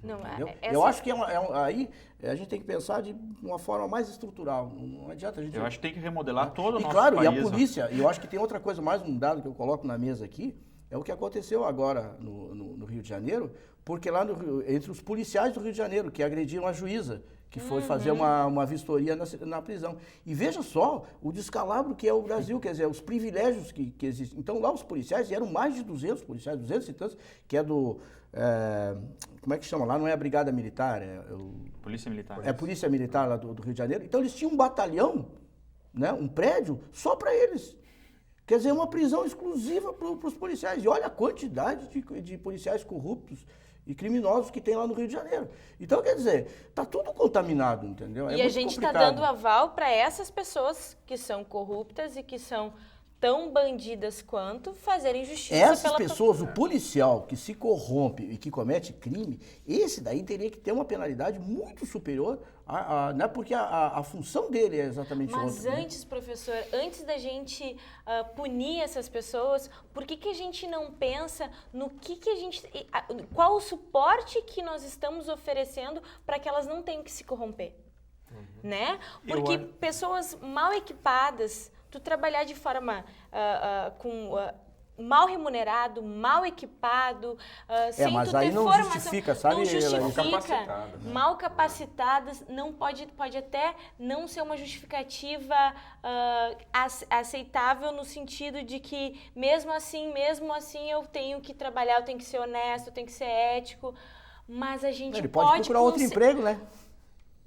Não, eu acho que aí a gente tem que pensar de uma forma mais estrutural. Não adianta a gente... Eu acho que tem que remodelar todo o nosso país. E claro, país, e a polícia, e eu acho que tem outra coisa, mais um dado que eu coloco na mesa aqui, é o que aconteceu agora no Rio de Janeiro, porque lá entre os policiais do Rio de Janeiro, que agrediram a juíza, que foi fazer uma vistoria na prisão. E veja só o descalabro que é o Brasil, quer dizer, os privilégios que existem. Então lá os policiais, e eram mais de 200 policiais, 200 e tantos, que é do... como é que chama lá? Não é a Brigada Militar, Polícia Militar. É a Polícia Militar lá do Rio de Janeiro. Então eles tinham um batalhão, né, um prédio, só para eles. Quer dizer, uma prisão exclusiva para os policiais. E olha a quantidade de policiais corruptos e criminosos que tem lá no Rio de Janeiro. Então, quer dizer, tá tudo contaminado, entendeu? E a gente está dando aval para essas pessoas que são corruptas e que são tão bandidas quanto fazerem justiça Essas pessoas, o policial que se corrompe e que comete crime, esse daí teria que ter uma penalidade muito superior, né? Porque a função dele é exatamente outra. Mas antes, professor, antes da gente punir essas pessoas, por que a gente não pensa no que a gente... Qual o suporte que nós estamos oferecendo para que elas não tenham que se corromper? Né? Porque pessoas mal equipadas... Tu trabalhar de forma mal remunerado, mal equipado, sem mas tu aí ter não formação, justifica, sabe? não justifica, mal capacitadas, não pode até não ser uma justificativa aceitável no sentido de que mesmo assim eu tenho que trabalhar, eu tenho que ser honesto, eu tenho que ser ético, mas a gente ele pode procurar outro emprego, né?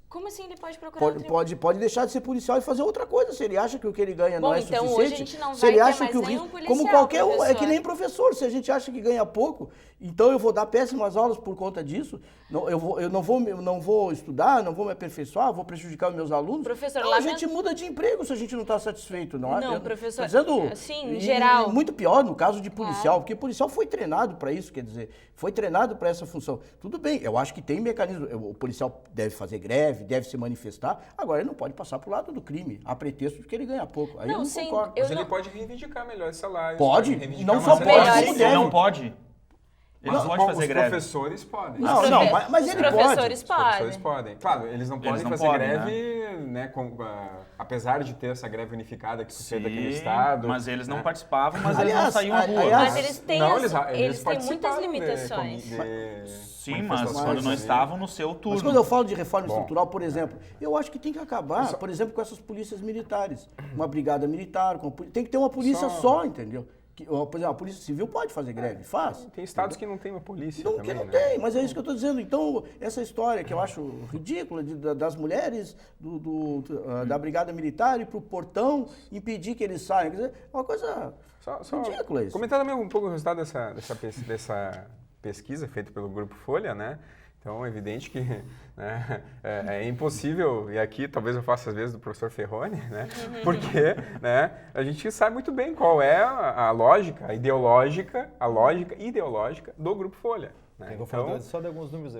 Como assim ele pode procurar outro emprego? Pode deixar de ser policial e fazer outra coisa, se ele acha que o que ele ganha não é então suficiente. Hoje a gente não se vai ele ter acha mais que o nenhum risco, policial, como qualquer professor. é que nem professor, se a gente acha que ganha pouco, então eu vou dar péssimas aulas por conta disso, eu não vou estudar, não vou me aperfeiçoar, vou prejudicar os meus alunos. Professor, a gente muda de emprego se a gente não está satisfeito, não é? Não, professor, assim, em geral. Muito pior no caso de policial, porque policial foi treinado para isso, quer dizer, foi treinado para essa função. Tudo bem, eu acho que tem mecanismo, o policial deve fazer greve, deve se manifestar, agora ele não pode passar pro lado do crime, a pretexto de que ele ganha pouco. Aí eu não concordo. Mas ele pode reivindicar melhor esse salário. Pode, não só pode, como deve. Ele não pode. Ele não pode fazer greve. Os professores podem. Mas ele pode. Os professores podem. Claro, eles não podem fazer greve, né, apesar de ter essa greve unificada que sucede aqui no Estado. Mas eles não participavam, mas eles não saíam à rua. Mas eles têm muitas limitações. Sim, mas quando não estavam no seu turno. Mas quando eu falo de reforma estrutural, por exemplo, eu acho que tem que acabar, por exemplo, com essas polícias militares. Uma brigada militar, tem que ter uma polícia só, entendeu? Por exemplo, a Polícia Civil pode fazer greve, faz. Tem estados que não tem uma polícia também, que não né? tem, mas é isso que eu estou dizendo. Então, essa história que eu acho ridícula das mulheres da Brigada Militar ir para o portão impedir que eles saiam, quer dizer, é uma coisa ridícula isso. Comentar também um pouco o resultado dessa pesquisa feita pelo Grupo Folha, né? Então, é evidente que né, é impossível, e aqui talvez eu faça às vezes do professor Ferroni, né? Porque né, a gente sabe muito bem qual é a lógica ideológica do Grupo Folha. Né? Vou falar só de alguns números.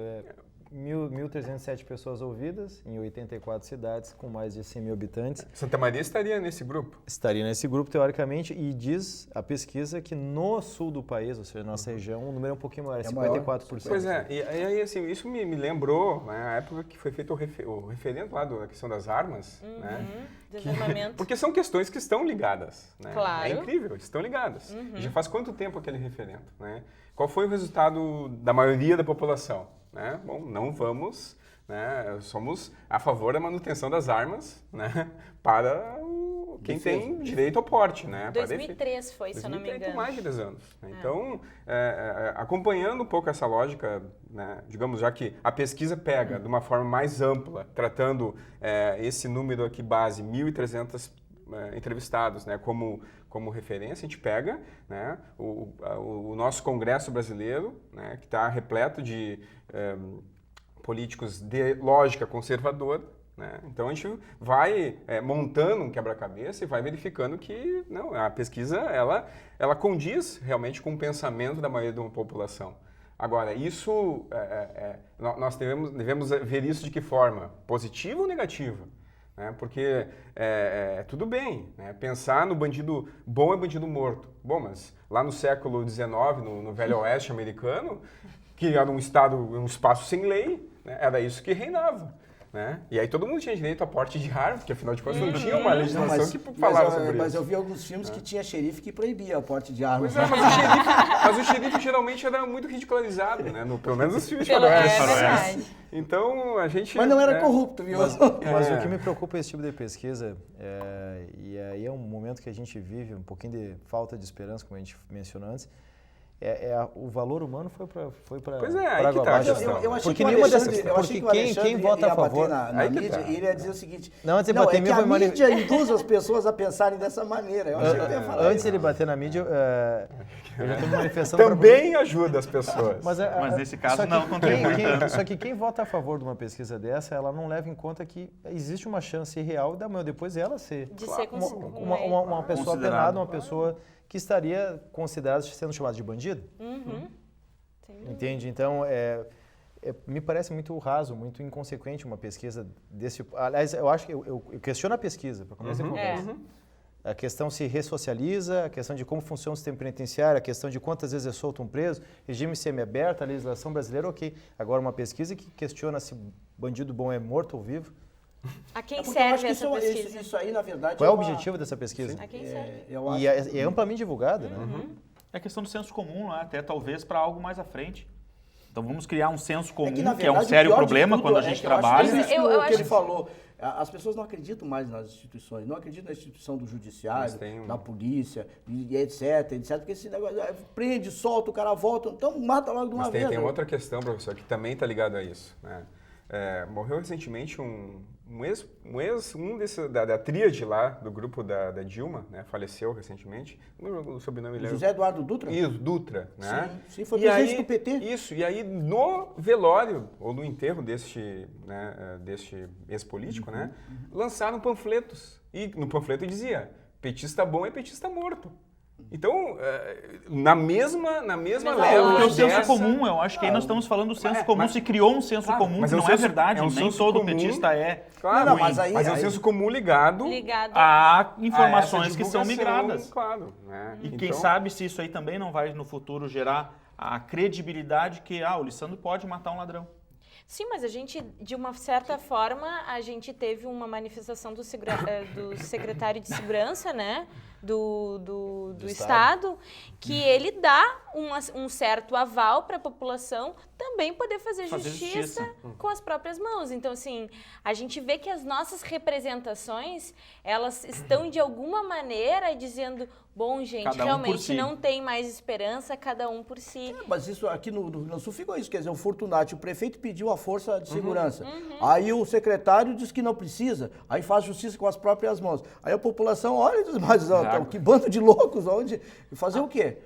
1.307 pessoas ouvidas em 84 cidades, com mais de 100 mil habitantes. Santa Maria estaria nesse grupo? Estaria nesse grupo, teoricamente, e diz a pesquisa que no sul do país, ou seja, na nossa região, o número é um pouquinho maior, 54%. Pois é, e aí assim, isso me lembrou, né, a época que foi feito o referendo lá da questão das armas, né? Porque são questões que estão ligadas, né? Claro. É incrível, estão ligadas. E já faz quanto tempo aquele referendo, né? Qual foi o resultado da maioria da população? Né? Bom, não vamos, né? Somos a favor da manutenção das armas, né? Para quem tem direito ao porte, né? 2003 foi, se eu não me engano. Mais de 10 anos. Né? Então, acompanhando um pouco essa lógica, né? Digamos, já que a pesquisa pega de uma forma mais ampla, tratando esse número aqui base, 1.300 entrevistados, né? Como referência, a gente pega, né, o nosso Congresso brasileiro, né, que está repleto de políticos de lógica conservadora, né? Então a gente vai montando um quebra-cabeça e vai verificando que não, a pesquisa ela condiz realmente com o pensamento da maioria da população. Agora, isso nós devemos ver isso de que forma? Positiva ou negativa? Porque tudo bem, né? Pensar no bandido bom é bandido morto. Bom, mas lá no século XIX, no Velho Oeste americano, que era um espaço sem lei, né? Era isso que reinava. Né? E aí todo mundo tinha direito a porte de arma, porque afinal de contas não tinha uma legislação que falava sobre isso. Mas eu vi alguns filmes que tinha xerife que proibia o porte de armas. Pois mas o xerife geralmente era muito ridicularizado, né? Pelo menos os filmes de faroeste. Então a gente... Mas não era corrupto, viu? Mas o que me preocupa é esse tipo de pesquisa, e aí é um momento que a gente vive um pouquinho de falta de esperança, como a gente mencionou antes, o valor humano foi para Pois é, aí que tá. Eu achei que nenhuma dessas... Porque quem vota a favor... Na mídia, ele ia dizer o seguinte... Não, antes de bater que a mídia induz as pessoas a pensarem dessa maneira. Eu achei que ele ia falar antes de ele bater na mídia, eu já estou manifestando... Também ajuda as pessoas. Mas nesse caso não contribui tanto. Só que quem vota a favor de uma pesquisa dessa, ela não leva em conta que existe uma chance real depois ela ser... De ser uma pessoa penada, uma pessoa... que estaria considerado sendo chamado de bandido. Entende? Então, me parece muito raso, muito inconsequente uma pesquisa desse... Aliás, eu acho que eu questiono a pesquisa, para começar a conversa. A questão se ressocializa, a questão de como funciona o sistema penitenciário, a questão de quantas vezes é solto um preso, regime semiaberto, a legislação brasileira, ok. Agora, uma pesquisa que questiona se bandido bom é morto ou vivo. A quem serve essa pesquisa? Isso aí, na verdade... Qual é o objetivo dessa pesquisa? A quem serve? E é amplamente divulgada, né? É questão do senso comum, né? Até talvez para algo mais à frente. Então vamos criar um senso comum, que, na é um verdade, sério problema quando a gente trabalha. Eu acho que ele falou. As pessoas não acreditam mais nas instituições, não acreditam na instituição do judiciário, da polícia, e etc, porque esse negócio prende, solta, o cara volta, então mata logo de uma vez. Tem outra questão, professor, que também está ligada a isso, né? Morreu recentemente da tríade lá do grupo da Dilma, né? Faleceu recentemente. O sobrenome José Eduardo Dutra? Isso, Dutra, né? Sim, foi presidente do PT. Isso, e aí no velório, ou no enterro deste ex-político, né? Lançaram panfletos. E no panfleto dizia, petista bom é petista morto. Então, na mesma leva. Porque o senso comum, eu acho que aí nós estamos falando do senso comum, se criou um senso comum, que não é verdade, nem todo petista é. Claro, mas é um senso comum ligado a informações que são migradas. Claro. Né? E quem sabe se isso aí também não vai no futuro gerar a credibilidade que o Lissandro pode matar um ladrão. Sim, mas a gente, de uma certa forma, a gente teve uma manifestação do secretário de Segurança, né, do Estado, que ele dá um certo aval para a população também poder fazer justiça com as próprias mãos. Então, assim, a gente vê que as nossas representações, elas estão, de alguma maneira, dizendo, bom, gente, realmente não tem mais esperança, cada um por si. Mas isso aqui no Rio Grande do Sul ficou isso, quer dizer, o Fortunati, o prefeito pediu a força de segurança. Aí o secretário diz que não precisa, aí faz justiça com as próprias mãos. Aí a população olha e diz, mas que bando de loucos, onde fazer o quê?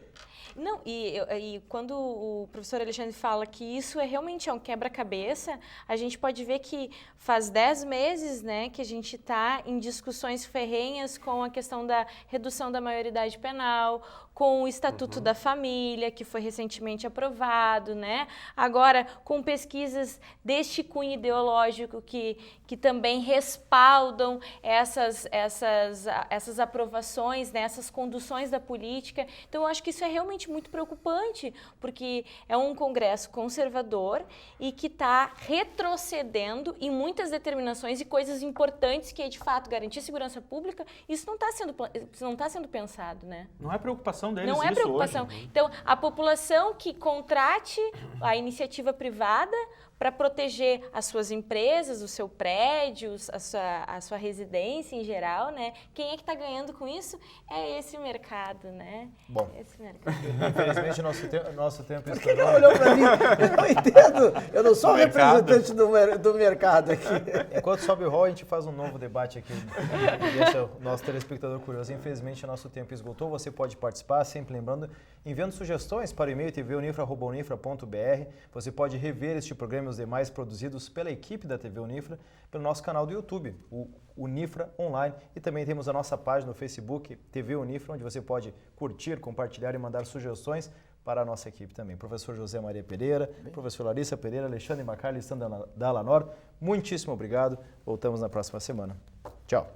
Não, e quando o professor Alexandre fala que isso realmente é um quebra-cabeça, a gente pode ver que faz 10 meses, né, que a gente está em discussões ferrenhas com a questão da redução da maioridade penal, com o Estatuto da Família, que foi recentemente aprovado, né? Agora, com pesquisas deste cunho ideológico que também respaldam essas aprovações, né? Essas conduções da política. Então, eu acho que isso é realmente muito preocupante, porque é um Congresso conservador e que está retrocedendo em muitas determinações e coisas importantes que é, de fato, garantir segurança pública. Isso não está sendo pensado, né? Não é preocupação deles. Não é isso preocupação. Hoje. Então, a população que contrate a iniciativa privada para proteger as suas empresas, o seu prédio, a sua residência em geral, né? Quem é que está ganhando com isso? É esse mercado, né? Bom, esse mercado. Infelizmente nosso tempo Por que ele olhou para mim? Eu não entendo. Eu não sou o representante do mercado aqui. Enquanto sobe o rol, a gente faz um novo debate aqui. Deixa o nosso telespectador curioso. Infelizmente, o nosso tempo esgotou. Você pode participar, sempre lembrando, enviando sugestões para o e-mail tvunifra@unifra.br. Você pode rever este programa e os demais produzidos pela equipe da TV Unifra, pelo nosso canal do YouTube, o Unifra Online. E também temos a nossa página no Facebook, TV Unifra, onde você pode curtir, compartilhar e mandar sugestões para a nossa equipe também. Professor José Maria Pereira, professor Larissa Pereira, Alexandre Macar, Listanda da Alanor, muitíssimo obrigado. Voltamos na próxima semana. Tchau.